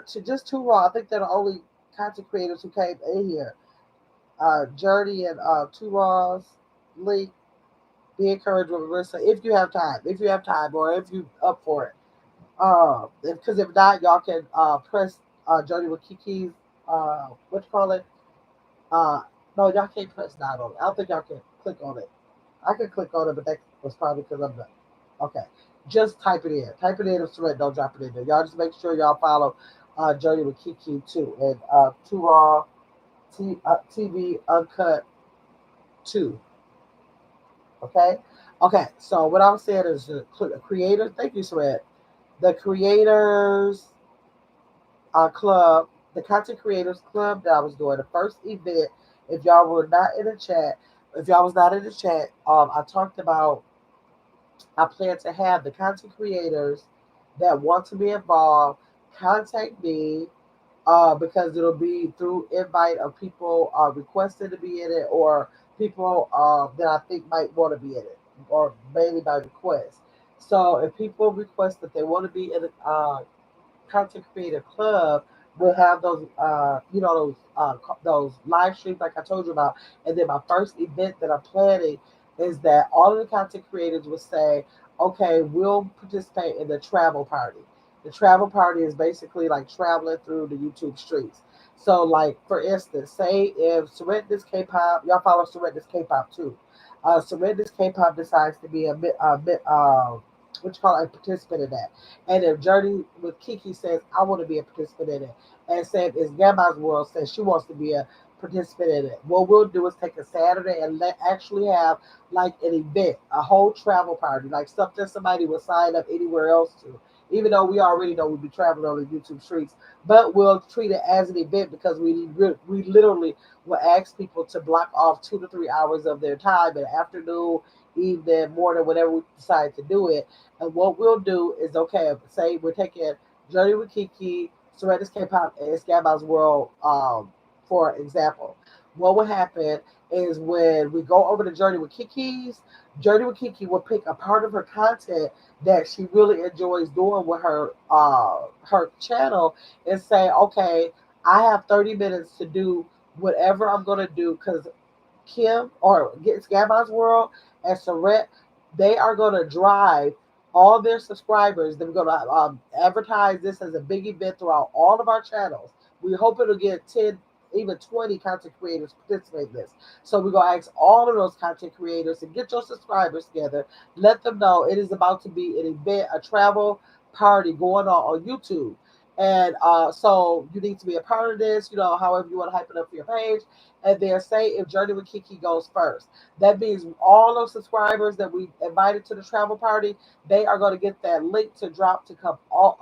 to just two raw. I think they're the only content creators who came in here. Journey and two raws link. Be encouraged with Marissa if you have time. If you have time, or if you up for it. Because if not, y'all can press Journey with Kiki's what you call it? Uh, no, y'all can't press that on it. I don't think y'all can click on it. I can click on it, but that was probably because I'm not. Okay, just type it in. Type it in and thread. Don't drop it in there. Y'all just make sure y'all follow Journey with Kiki too, and Two Raw TV Uncut 2. Okay, okay. So what I'm saying is the creators. Thank you, Thread. The creators club, the content creators club that I was doing, the first event. If y'all were not in the chat, if y'all was not in the chat, I talked about I plan to have the content creators that want to be involved contact me because it'll be through invite of people requested to be in it or people that I think might want to be in it or mainly by request. So if people request that they want to be in a content creator club will have those those live streams like I told you about. And then my first event that I'm planning is that all of the content creators will say, okay, we'll participate in the travel party. The travel party is basically like traveling through the YouTube streets. So, like for instance, say if Surrenders K-pop, y'all follow Surrenders K-pop too. Surrenders K-pop decides to be what you call it, a participant in that. And if Journey with Kiki says, I want to be a participant in it, and say if Gamma's World says she wants to be a participant in it, what we'll do is take a Saturday and actually have like an event, a whole travel party, like something somebody would sign up anywhere else to. Even though we already know we'll be traveling on the YouTube streets, but we'll treat it as an event because we literally will ask people to block off 2 to 3 hours of their time in the afternoon, evening, morning, whenever we decide to do it. And what we'll do is okay, say we're taking Journey with Kiki, Serena's K-pop, and Scabba's World, for example. What will happen is when we go over the Journey with Kiki's, Journey with Kiki will pick a part of her content that she really enjoys doing with her channel and say, okay, I have 30 minutes to do whatever I'm gonna do because Kim or Get Scabba's World and Saret, they are going to drive all their subscribers. They're going to advertise this as a big event throughout all of our channels. We hope it'll get 10, even 20 content creators participate in this. So we're going to ask all of those content creators to get your subscribers together. Let them know it is about to be an event, a travel party going on YouTube. And so you need to be a part of this, however you want to hype it up for your page. And then say if Journey with Kiki goes first. That means all those subscribers that we invited to the travel party, they are going to get that link to drop to come. All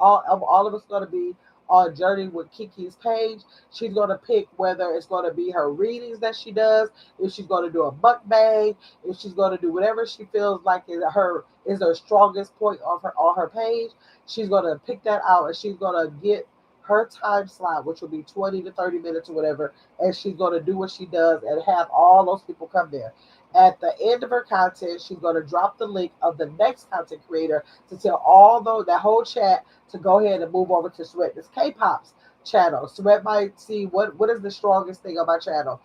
of us going to be on Journey with Kiki's page. She's going to pick whether it's going to be her readings that she does, if she's going to do a mukbang, if she's going to do whatever she feels like is her strongest point on her page. She's going to pick that out and she's going to get her time slot, which will be 20 to 30 minutes or whatever, and she's going to do what she does and have all those people come there. At the end of her content, she's going to drop the link of the next content creator to tell all those that whole chat to go ahead and move over to Sweat This K-Pops. channel. Surrette might see what is the strongest thing on my channel.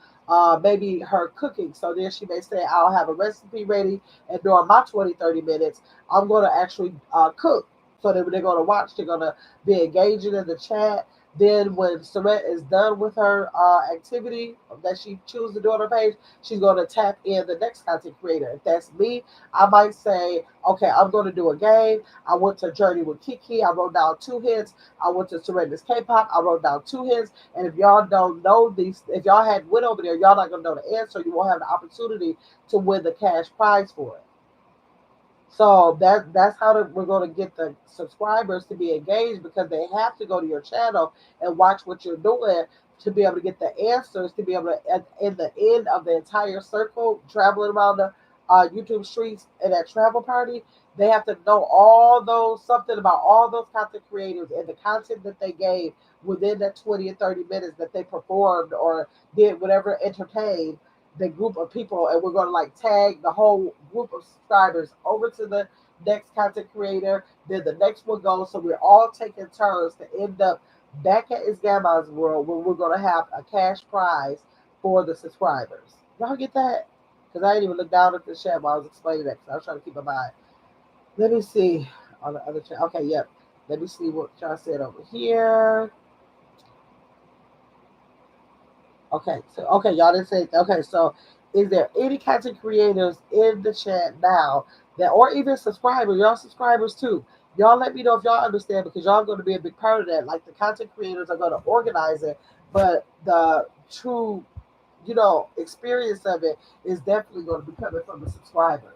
Maybe her cooking. So then she may say, I'll have a recipe ready, and during my 20-30 minutes, I'm going to actually cook. So that when they're going to watch, they're going to be engaging in the chat. Then when Surrette is done with her activity that she chooses to do on her page, she's going to tap in the next content creator. If that's me, I might say, okay, I'm going to do a game. I went to Journey with Kiki. I wrote down 2 hits. I went to Surrender's K-pop. I wrote down 2 hits. And if y'all don't know these, if y'all had went over there, y'all not going to know the answer. You won't have the opportunity to win the cash prize for it. So that's how we're going to get the subscribers to be engaged, because they have to go to your channel and watch what you're doing to be able to get the answers, to be able to, in the end of the entire circle, traveling around the YouTube streets in that travel party, they have to know all those, something about all those content creators and the content that they gave within that 20 and 30 minutes that they performed or did whatever entertained the group of people, and we're going to like tag the whole group of subscribers over to the next content creator. Then the next one goes, so we're all taking turns to end up back at Is Gamma's World, where we're going to have a cash prize for the subscribers. Y'all get that? Because I didn't even look down at the chat while I was explaining that, because I was trying to keep my mind. Let me see on the other chat. Okay, yep. Let me see what y'all said over here. Okay, y'all didn't say okay. So, is there any content creators in the chat now that, or even subscribers? Y'all subscribers too. Y'all let me know if y'all understand, because y'all going to be a big part of that. Like the content creators are going to organize it, but the true, experience of it is definitely going to be coming from the subscribers.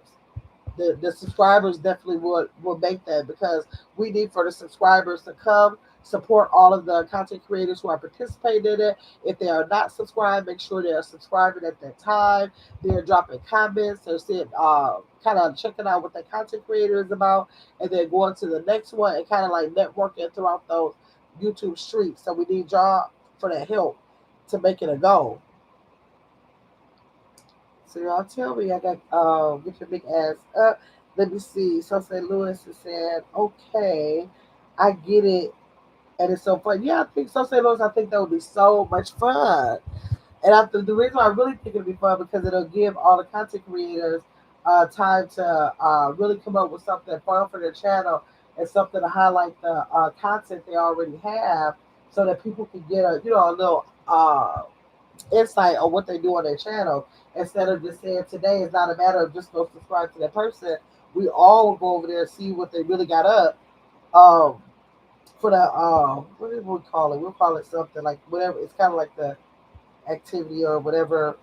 The subscribers definitely will make that, because we need for the subscribers to come support all of the content creators who are participating in it. If they are not subscribed, make sure they are subscribing at that time. They're dropping comments, they're seeing kind of checking out what the content creator is about, and then going to the next one and kind of like networking throughout those YouTube streets. So we need y'all for that help to make it a goal. So y'all tell me, I got get your big ass up. Let me see. So St. Louis has said, okay, I get it. And it's so fun. Yeah, I think so St. Louis, I think that would be so much fun. And the reason why I really think it'll be fun, because it'll give all the content creators time to really come up with something fun for their channel and something to highlight the content they already have, so that people can get a little insight on what they do on their channel, instead of just saying today is not a matter of just go subscribe to that person. We all will go over there and see what they really got up. Um, for the what do we call it? We'll call it something like whatever. It's kind of like the activity or whatever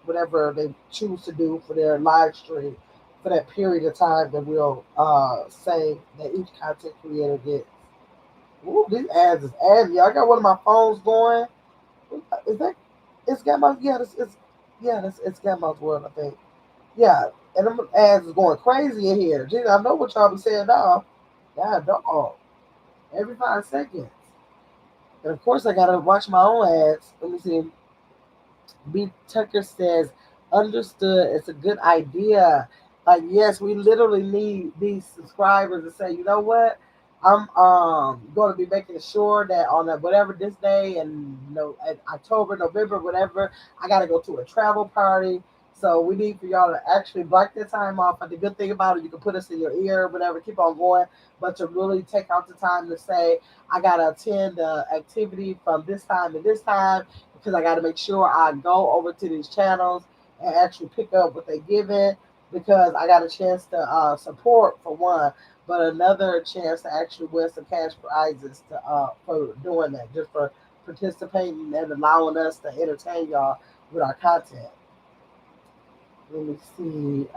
they choose to do for their live stream for that period of time that we'll say that each content creator gets. Ooh, these ads is ads. Yeah, I got one of my phones going. Is that it's Gamma's? Yeah, it's Gamma's World, I think. Yeah, and them ads is going crazy in here. Gee, I know what y'all be saying now. God, dog. Every 5 seconds. And of course, I gotta watch my own ads. Let me see. B. Tucker says, understood. It's a good idea. Like, yes, we literally need these subscribers to say, you know what? I'm going to be making sure that on whatever this day and in October, November, whatever, I got to go to a travel party. So we need for y'all to actually block that time off. But the good thing about it, you can put us in your ear, whatever, keep on going. But to really take out the time to say, I got to attend the activity from this time to this time, because I got to make sure I go over to these channels and actually pick up what they give it, because I got a chance to support for one, but another chance to actually win some cash prizes to for doing that, just for participating and allowing us to entertain y'all with our content. Let me see.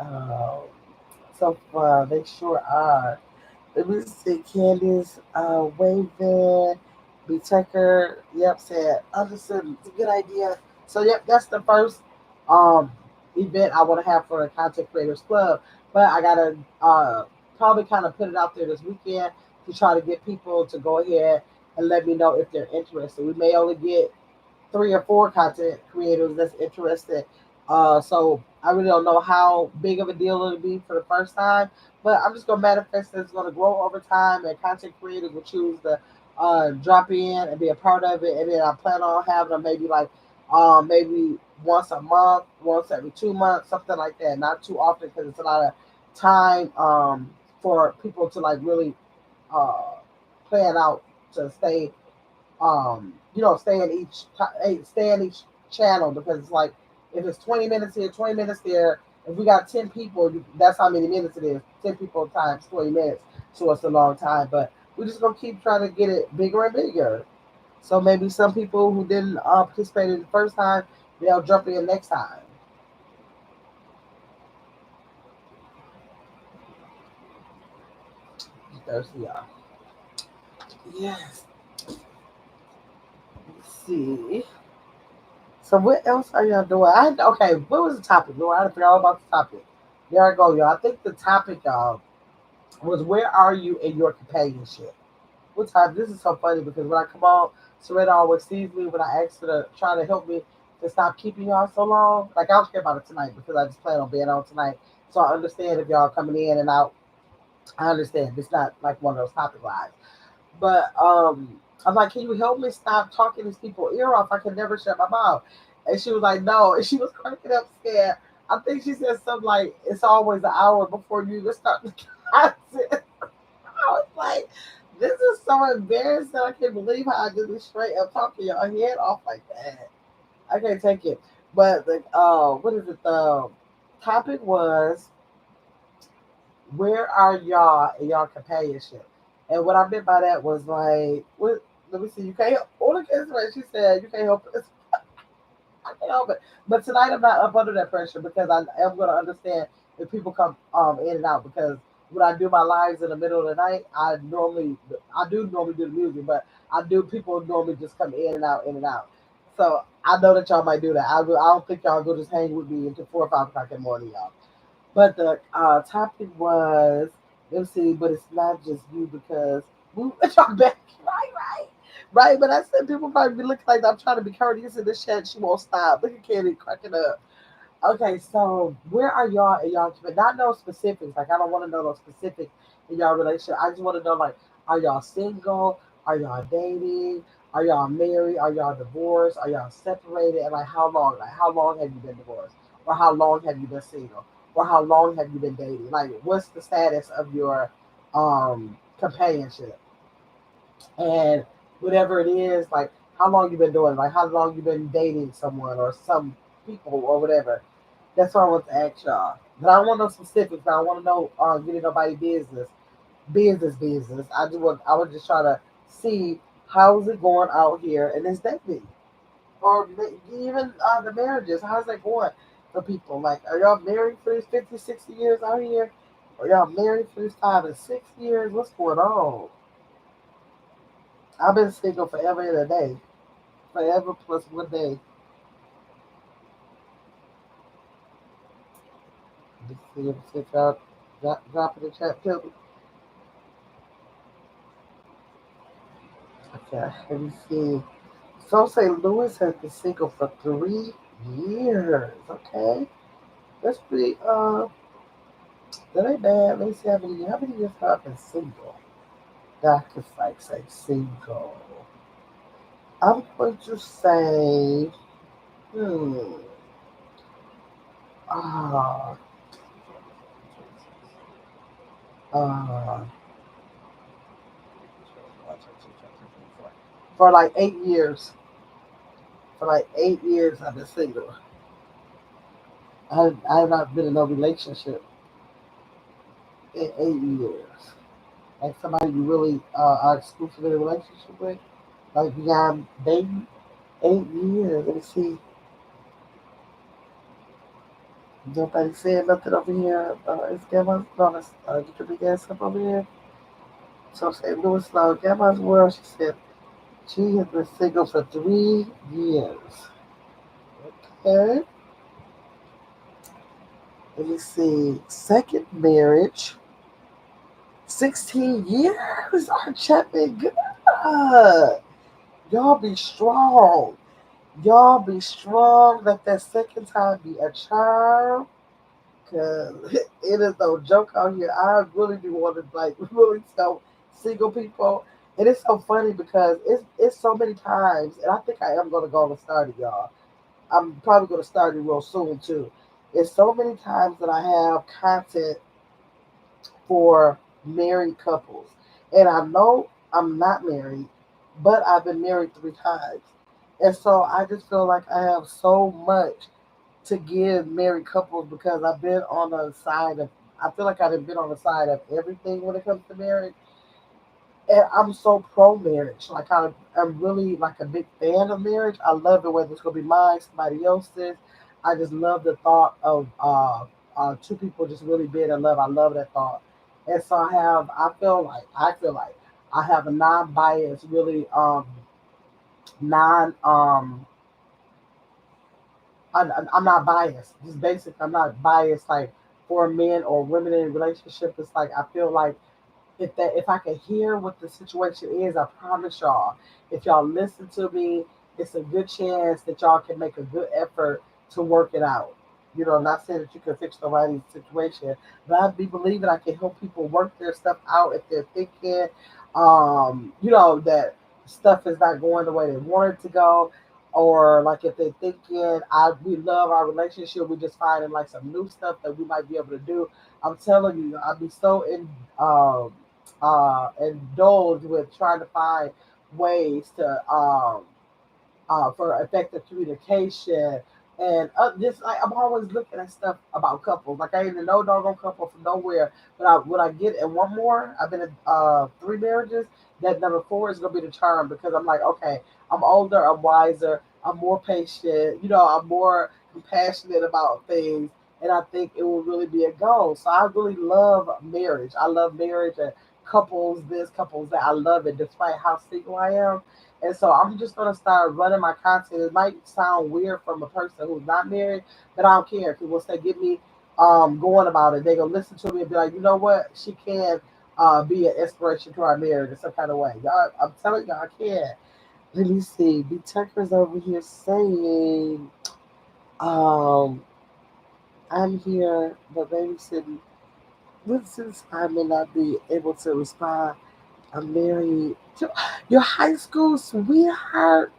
So far, they sure are. Let me see. Candice, Wavin, B. Tucker. Yep, said understood. It's a good idea. So yep, that's the first um event I want to have for the Content Creators Club. But I gotta probably kind of put it out there this weekend to try to get people to go ahead and let me know if they're interested. We may only get 3 or 4 content creators that's interested. So I really don't know how big of a deal it'll be for the first time, but I'm just gonna manifest that it's gonna grow over time, and content creators will choose the drop in and be a part of it, and then I plan on having them maybe like maybe once a month, once every 2 months, something like that. Not too often because it's a lot of time for people to like really uh, plan out to stay stay in stay in each channel because it's like if it's 20 minutes here, 20 minutes there. If we got 10 people, that's how many minutes it is. 10 people times 20 minutes, so it's a long time. But we're just gonna keep trying to get it bigger and bigger. So maybe some people who didn't participate in the first time, they'll jump in next time. Thirsty, y'all. Yes. Let's see. So what else are y'all doing? Okay. What was the topic? Lord, I forgot all about the topic. There I go, y'all. I think the topic, y'all, was where are you in your companionship? What time? This is so funny because when I come on, Serena always sees me when I ask her to try to help me to stop keeping y'all so long. Like I don't care about it tonight because I just plan on being on tonight. So I understand if y'all coming in and out. I understand. It's not like one of those topic lives. But I'm like, can you help me stop talking these people ear off? I can never shut my mouth. And she was like, no. And she was cracking up scared. I think she said something like, it's always an hour before you even start the content. I was like, this is so embarrassing. I can't believe how I just be straight up talking your head off like that. I can't take it. But the what is it? The topic was where are y'all in y'all companionship? And what I meant by that was like, what? Let me see. You can't help. All the kids, right? She said you can't help it. I can't help it. But tonight I'm not up under that pressure because I am going to understand if people come in and out because when I do my lives in the middle of the night, I do normally do the music, but I do people normally just come in and out. So I know that y'all might do that. I don't think y'all go just hang with me until 4 or 5 o'clock in the morning, y'all. But the topic was, let's see, but it's not just you because we y'all back, right, right, right. But I said people probably be looking like I'm trying to be courteous in the chat. She won't stop. Look at Candy cracking up. Okay, so where are y'all in y'all? But not no specifics. Like I don't want to know no specifics in y'all relationship. I just want to know like, are y'all single? Are y'all dating? Are y'all married? Are y'all divorced? Are y'all separated? And like how long? Like how long have you been divorced? Or how long have you been single? Or how long have you been dating? Like what's the status of your companionship? And whatever it is, like how long you been doing, like how long you been dating someone or some people or whatever. That's what I want to ask y'all. But I don't want no specifics. I don't want to know getting nobody business. I would just try to see how's it going out here in this dating or even the marriages. How's that going for people? Like, are y'all married for these 50, 60 years out here? Are y'all married for these 5 and 6 years? What's going on? I've been single forever and a day. Forever plus one day. Let's see if y'all drop in the chat. Tell me. Okay, let me see. Some say Lewis has been single for 3 years. Okay, that's pretty. That ain't bad. Let me see how many years have I been single. That I could like say single. I'm going to say, hmm, ah, uh, for like 8 years. For like 8 years, I've been single. I have not been in no relationship in 8 years. Like somebody you really are exclusive in a relationship with, like beyond dating. 8 years. Let me see. Nobody saying nothing over here. Is Gamma's no, get your big ass up over here. So St. Louis now, Gamma's world. She said she has been single for 3 years. Okay. Let me see. Second marriage. 16 years. Our chat been good. Y'all be strong. Y'all be strong. Let that second time be a charm. Cause it is no joke out here. I really do want to like really tell single people And it's so funny because it's so many times, and I think I am gonna go and start it, y'all. I'm probably gonna start it real soon too. It's so many times that I have content for married couples. And I know I'm not married, but I've been married 3 times. And so I just feel like I have so much to give married couples because I've been on the side of, I feel like I've been on the side of everything when it comes to marriage. And I'm so pro marriage. Like I'm really like a big fan of marriage. I love it whether it's gonna be mine, somebody else's. I just love the thought of two people just really being in love. I love that thought. And so I feel like I have a non bias, really non I'm not biased. Just basic. I'm not biased like for men or women in a relationship. It's like I feel like if I can hear what the situation is, I promise y'all, if y'all listen to me, it's a good chance that y'all can make a good effort to work it out. You know, I'm not saying that you can fix nobody's situation, but I be believing I can help people work their stuff out if they're thinking, that stuff is not going the way they want it to go, or like if they're thinking, we love our relationship, we just finding like some new stuff that we might be able to do. I'm telling you, I'd be so um, indulge with trying to find ways to for effective communication. And just like I'm always looking at stuff about couples. Like I ain't even no doggone couple from nowhere. But when I get in one more, I've been in 3 marriages. That number 4 is gonna be the charm because I'm like, okay, I'm older, I'm wiser, I'm more patient. I'm more compassionate about things, and I think it will really be a goal. So I really love marriage. I love marriage and couples this, couples that. I love it, despite how single I am. And so I'm just gonna start running my content. It might sound weird from a person who's not married, but I don't care because once they get me going about it, they gonna listen to me and be like, you know what, she can be an inspiration to our marriage in some kind of way. Y'all, I'm telling y'all, I can. Let me see. B Tucker's over here saying, um, I'm here, but babysitting. Since I may not be able to respond, I'm married. Your high school sweetheart.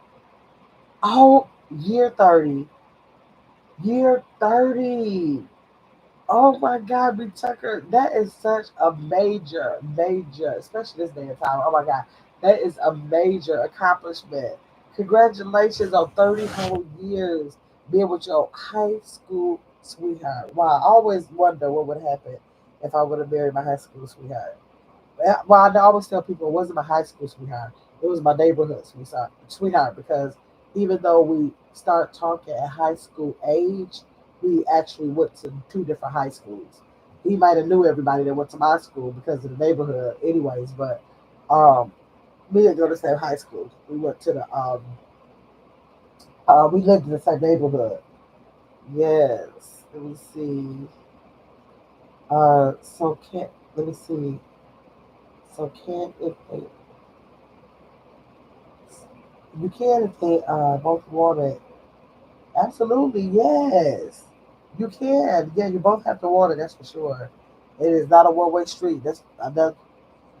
Oh, year 30. Year 30. Oh my God, B. Tucker. That is such a major, especially this day and time. Oh my God. That is a major accomplishment. Congratulations on 30 whole years being with your high school sweetheart. Wow. I always wonder what would happen if I would have married my high school sweetheart. Well, I always tell people it wasn't my high school sweetheart. It was my neighborhood sweetheart because even though we start talking at high school age, we actually went to 2 different high schools. He might have knew everybody that went to my school because of the neighborhood, anyways. But um, we didn't go to the same high school. We went to the we lived in the same neighborhood. Yes. Let me see. So can let me see. So can if they You can if they both want it. Absolutely, yes. You can. Yeah, you both have to want it. That's for sure. It is not a one-way street. That's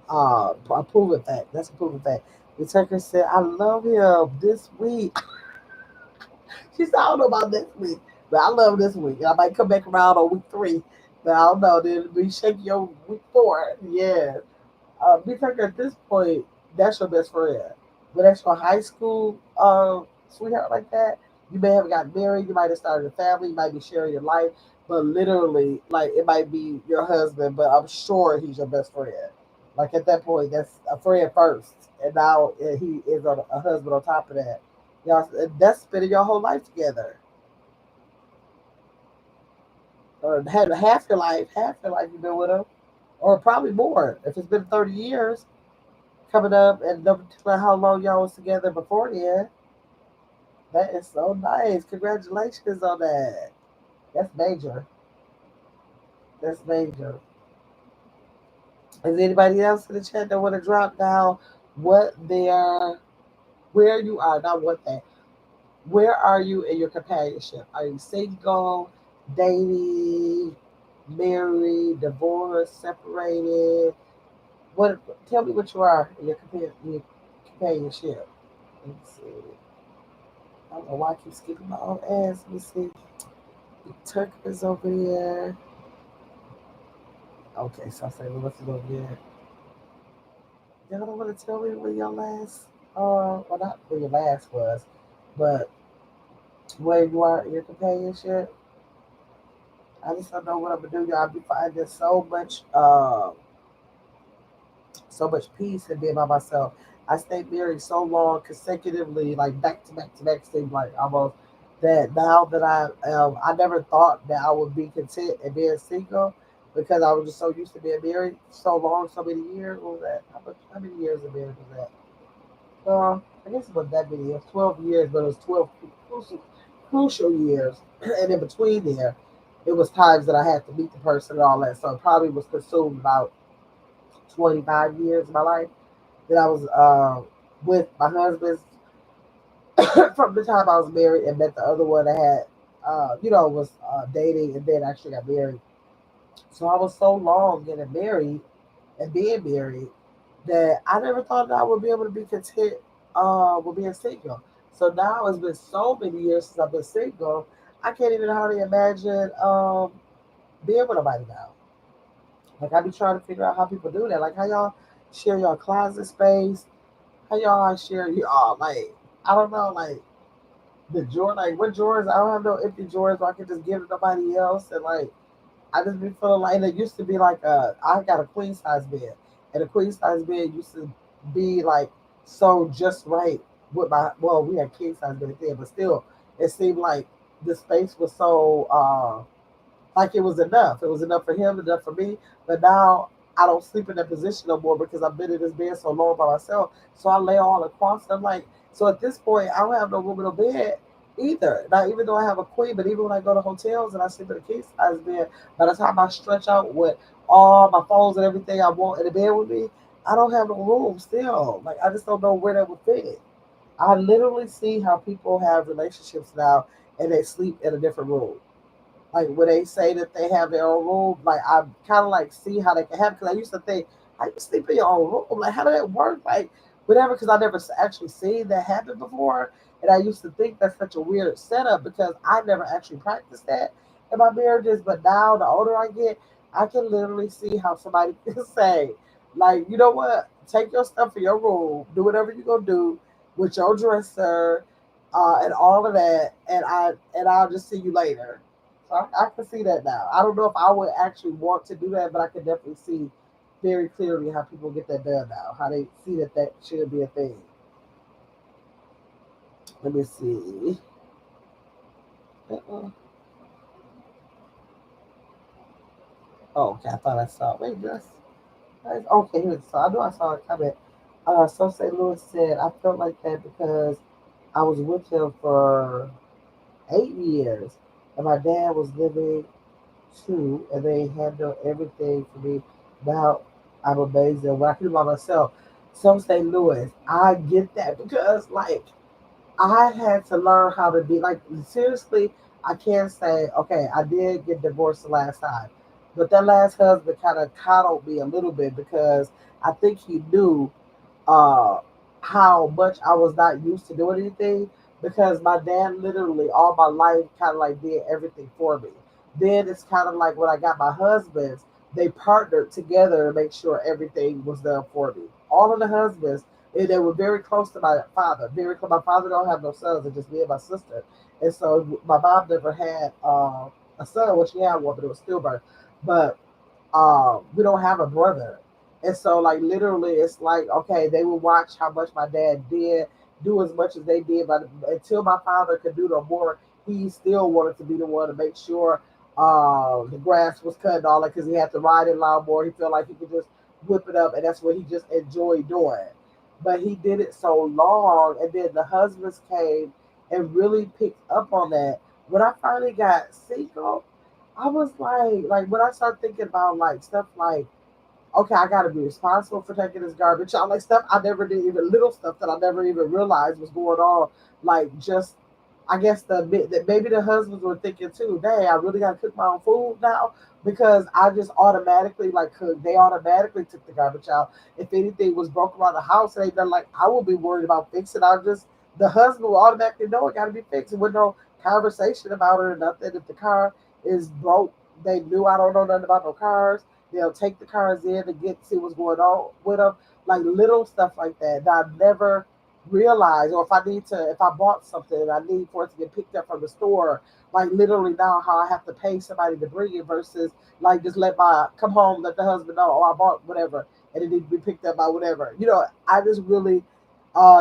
a proven fact. That's a proven fact. The Tucker said, "I love him this week." She said, "I don't know about next week, but I love this week. I might come back around on week 3, but I don't know. Then we shake your week 4. Yeah, because at this point, that's your best friend. But that's your high school sweetheart like that. You may have gotten married, you might have started a family, you might be sharing your life, but literally, like it might be your husband, but I'm sure he's your best friend. Like at that point, that's a friend first, and now he is a husband on top of that. Y'all, that's spending your whole life together, or had half your life you've been with him, or probably more if it's been 30 years coming up, and no telling how long y'all was together beforehand. That is so nice. Congratulations on that. That's major. That's major. Is anybody else in the chat that want to drop down what their where you are? Not what that. Where are you in your companionship? Are you single, dating, married, divorced, separated? What? Tell me what you are in your companionship. Let me see. I don't know why I keep skipping my own ass. Let me see. Tucker is over here. Okay, so I say, well, what's it over here? Y'all don't want to tell me where your last, well, not where your last was, but where you are in your companionship. I just don't know what I'm gonna do, y'all. I be finding so much peace in being by myself. I stayed married so long consecutively, like back to back to back, seemed like almost that now that I never thought that I would be content in being single because I was just so used to being married so long, so many years. What was that? How many years of marriage was that? I guess it wasn't that many. It was 12 years, but it was 12 crucial years. And in between there, it was times that I had to meet the person and all that. So it probably was consumed about 25 years of my life that I was with my husband from the time I was married and met the other one I had, was dating and then actually got married. So I was so long getting married and being married that I never thought that I would be able to be content with being single. So now it's been so many years since I've been single, I can't even hardly imagine being with nobody now. Like I be trying to figure out how people do that. Like how y'all share your closet space, how y'all share y'all like I don't know, like the drawer, like what drawers? I don't have no empty drawers where I can just give to somebody else, and like I just be feeling like and it used to be like I got a queen size bed, and a queen size bed used to be like so just right with my we had king size bed then, but still it seemed like the space was so like it was enough. It was enough for him, enough for me. But now I don't sleep in that position no more because I've been in this bed so long by myself. So I lay all across. I'm like, so at this point, I don't have no room in no bed either. Now, even though I have a queen, but even when I go to hotels and I sleep in a king size bed, by the time I stretch out with all my phones and everything I want in the bed with me, I don't have no room still. Like I just don't know where that would fit. I literally see how people have relationships now and they sleep in a different room like when they say that they have their own room, like I kind of like see how they can have. Because I used to think, how you sleep in your own room? Like how did that work? Like whatever. Because I never actually seen that happen before, and I used to think that's such a weird setup because I never actually practiced that in my marriages. But now the older I get, I can literally see how somebody can say, like, you know what? Take your stuff in your room, do whatever you're gonna do with your dresser, and all of that, and I'll just see you later. So I can see that now. I don't know if I would actually want to do that, but I can definitely see very clearly how people get that done now. How they see that that should be a thing. Let me see. Uh-uh. Oh, okay. I thought I saw. Wait, just okay. Here, so I know I saw a comment. So St. Louis said I felt like that because I was with him for 8 years, and my dad was living too, and they handle everything for me. Now I'm amazed at what I can do by myself. Some say Louis, I get that because like I had to learn how to be like seriously. I can't say okay. I did get divorced the last time, but that last husband kind of coddled me a little bit because I think he knew uh, how much I was not used to doing anything because my dad literally all my life kind of like did everything for me. Then it's kind of like when I got my husbands, they partnered together to make sure everything was done for me. All of the husbands, and they were very close to my father. Very close. My father don't have no sons; it's just me and my sister. And so my mom never had a son. Well, she had one, but it was stillbirth. But we don't have a brother. And so like literally it's like, okay, they would watch how much my dad did, do as much as they did, but until my father could do no more, he still wanted to be the one to make sure the grass was cut and all that because he had to ride in lawnmower. He felt like he could just whip it up and that's what he just enjoyed doing. But he did it so long and then the husbands came and really picked up on that. When I finally got single, I was like when I started thinking about like stuff like, okay, I gotta be responsible for taking this garbage out, like stuff I never did, even little stuff that I never even realized was going on, like just I guess that maybe the husbands were thinking too, dang, I really gotta cook my own food now because I just automatically like cook. They automatically took the garbage out. If anything was broken around the house, they done like I would be worried about fixing. I just the husband will automatically know it gotta be fixed with no conversation about it or nothing. If the car is broke, they knew I don't know nothing about no cars. They'll take the cars in to get see what's going on with them, like little stuff like that. That I never realize, or if I bought something and I need for it to get picked up from the store, like literally now how I have to pay somebody to bring it versus like just let my come home, let the husband know, oh I bought whatever and it needs to be picked up by whatever. I just really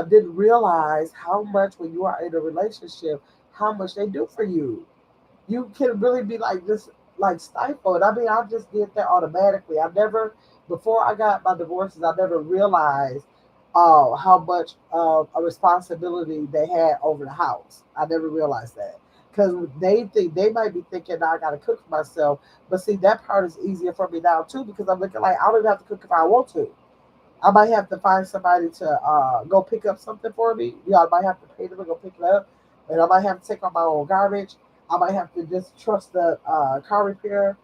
didn't realize how much when you are in a relationship, how much they do for you. You can really be like just like stifled. I mean, I just did that automatically. I never, before I got my divorces, I never realized how much of a responsibility they had over the house. I never realized that because they might be thinking now I got to cook for myself, but see that part is easier for me now too because I'm looking like I don't even have to cook if I want to. I might have to find somebody to go pick up something for me. I might have to pay them to go pick it up, and I might have to take out my own garbage. I might have to just trust the car repair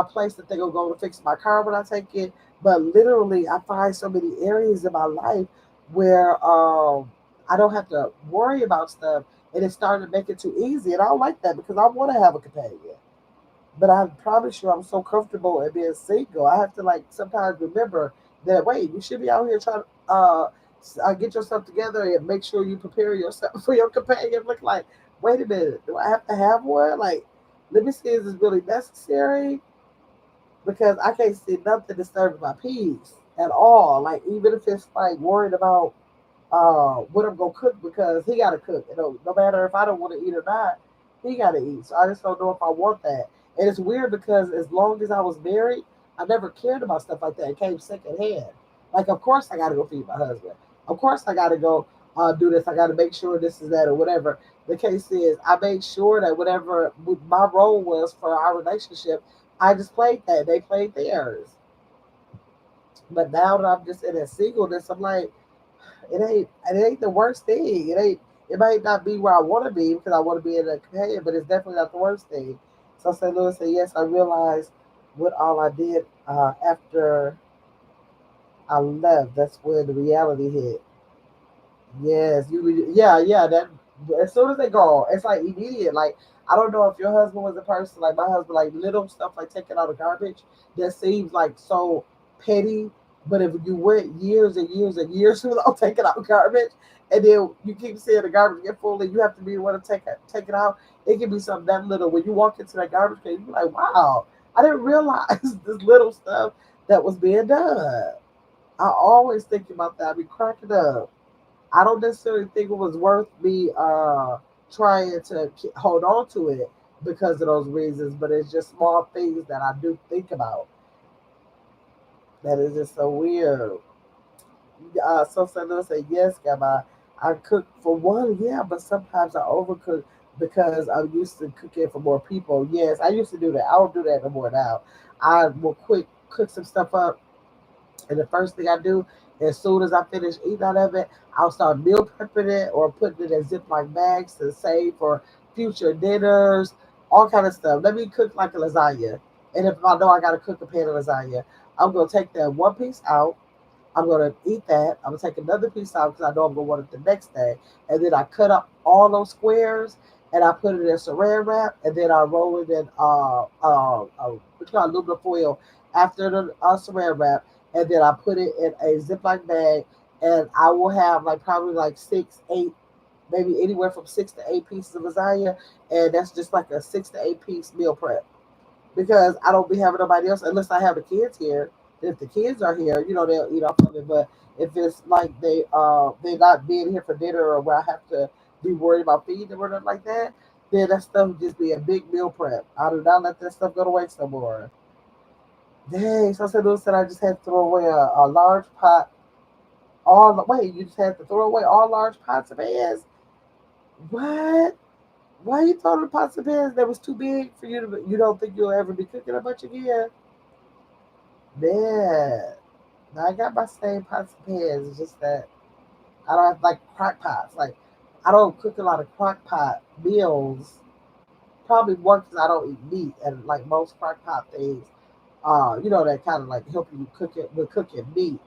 place that they're gonna go to fix my car when I take it. But literally, I find so many areas in my life where I don't have to worry about stuff, and it's starting to make it too easy. And I don't like that because I want to have a companion. But I promise you, I'm so comfortable in being single. I have to like sometimes remember that wait, you should be out here trying to get yourself together and make sure you prepare yourself for your companion. Look like, wait a minute, do I have to have one? Like, let me see, is this really necessary? Because I can't see nothing disturbing my peace at all. Like, even if it's like worried about what I'm gonna cook because he gotta cook. No matter if I don't want to eat or not, he gotta eat. So I just don't know if I want that. And it's weird because as long as I was married, I never cared about stuff like that. It came secondhand. Like, of course I gotta go feed my husband. Of course I gotta go do this. I gotta make sure this is that or whatever. The case is, I made sure that whatever my role was for our relationship, I just played that. They played theirs. But now that I'm just in a singleness, I'm like, it ain't the worst thing. It might not be where I want to be because I want to be in a companion, but it's definitely not the worst thing. So St. Louis said, yes, I realized what all I did after I left. That's where the reality hit. Yes, yeah. That as soon as they go, it's like immediate. Like I don't know if your husband was a person like my husband, like little stuff like taking out the garbage that seems like so petty. But if you went years and years and years without taking out garbage, and then you keep seeing the garbage get full, and you have to be the one to take it out, it can be something that little. When you walk into that garbage can, you're like, wow, I didn't realize this little stuff that was being done. I always think about that. I be cracking up. I don't necessarily think it was worth me trying to hold on to it because of those reasons, but it's just small things that I do think about that is just so weird. So Sandra said, yes, Gamma, I cook for one, yeah, but sometimes I overcook because I'm used to cooking for more people. Yes, I used to do that. I don't do that no more now. I will quick cook some stuff up and the first thing I do, as soon as I finish eating out of it, I'll start meal prepping it or putting it in Ziploc bags to save for future dinners, all kind of stuff. Let me cook like a lasagna. And if I know I got to cook a pan of lasagna, I'm going to take that one piece out. I'm going to eat that. I'm going to take another piece out because I know I'm going to want it the next day. And then I cut up all those squares and I put it in saran wrap and then I roll it in what's called aluminum foil after the saran wrap and then I put it in a Ziploc bag, and I will have like probably like six, eight, maybe anywhere from 6 to 8 pieces of lasagna, and that's just like a 6 to 8 piece meal prep because I don't be having nobody else unless I have the kids here. If the kids are here, they'll eat off of it. But if it's like they're not being here for dinner or where I have to be worried about feeding them or nothing like that, then that stuff would just be a big meal prep. I do not let that stuff go to waste no more. Dang, so St. Louis said I just had to throw away a large pot. Wait, you just had to throw away all large pots of pans? What? Why you throwing the pots of pans that was too big for you to? You don't think you'll ever be cooking a bunch again? Man, now I got my same pots of pans. It's just that I don't have like crock pots. Like I don't cook a lot of crock pot meals. Probably more because I don't eat meat, and like most crock pot things, that kind of like help you cook it with cooking meat.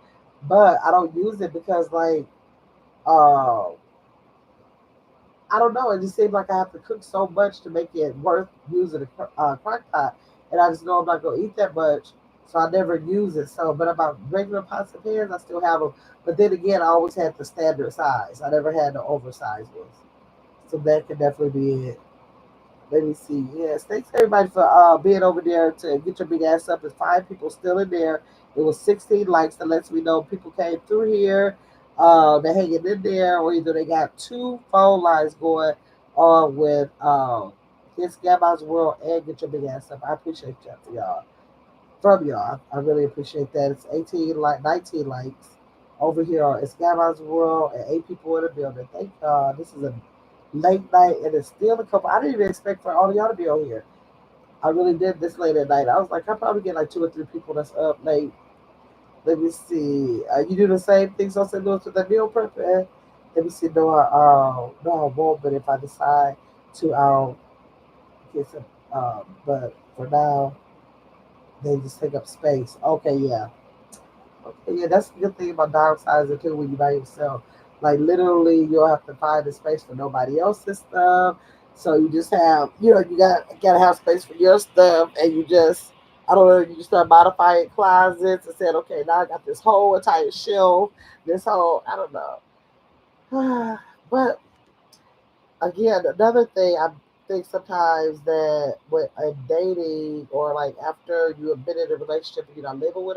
But I don't use it because uh, I don't know. It just seems like I have to cook so much to make it worth using a crock pot, and I just know I'm not gonna eat that much, so I never use it. So, but about regular pots and pans, I still have them. But then again, I always had the standard size. I never had the oversized ones, so that could definitely be it. Let me see. Yes, thanks everybody for being over there to get your big ass up. There's 5 people still in there. It was 16 likes. That lets me know people came through here. They're hanging in there, or either they got 2 phone lines going on with Kids Gabby's World and Get Your Big Ass Up. I appreciate that for y'all. From y'all, I really appreciate that. It's 19 likes over here on It's Gabby's World and 8 people in the building. Thank y'all. This is a late night, and it's still a couple. I didn't even expect for all of y'all to be on here. I really did this late at night. I was like, I probably get like 2 or 3 people that's up late. Let me see. You do the same things on St. Louis with the meal prep. Let me see. No, I won't. But if I decide to, I'll get some. But for now, they just take up space. Okay, yeah. Okay, yeah, that's the good thing about downsizing too when you're by yourself. Like literally, you'll have to find a space for nobody else's stuff. So you just have, gotta have space for your stuff, and you just, I don't know, you just start modifying closets and said, okay, now I got this whole entire shelf, this whole, I don't know. But again, another thing I think sometimes that with a dating or like after you have been in a relationship and you're not living with them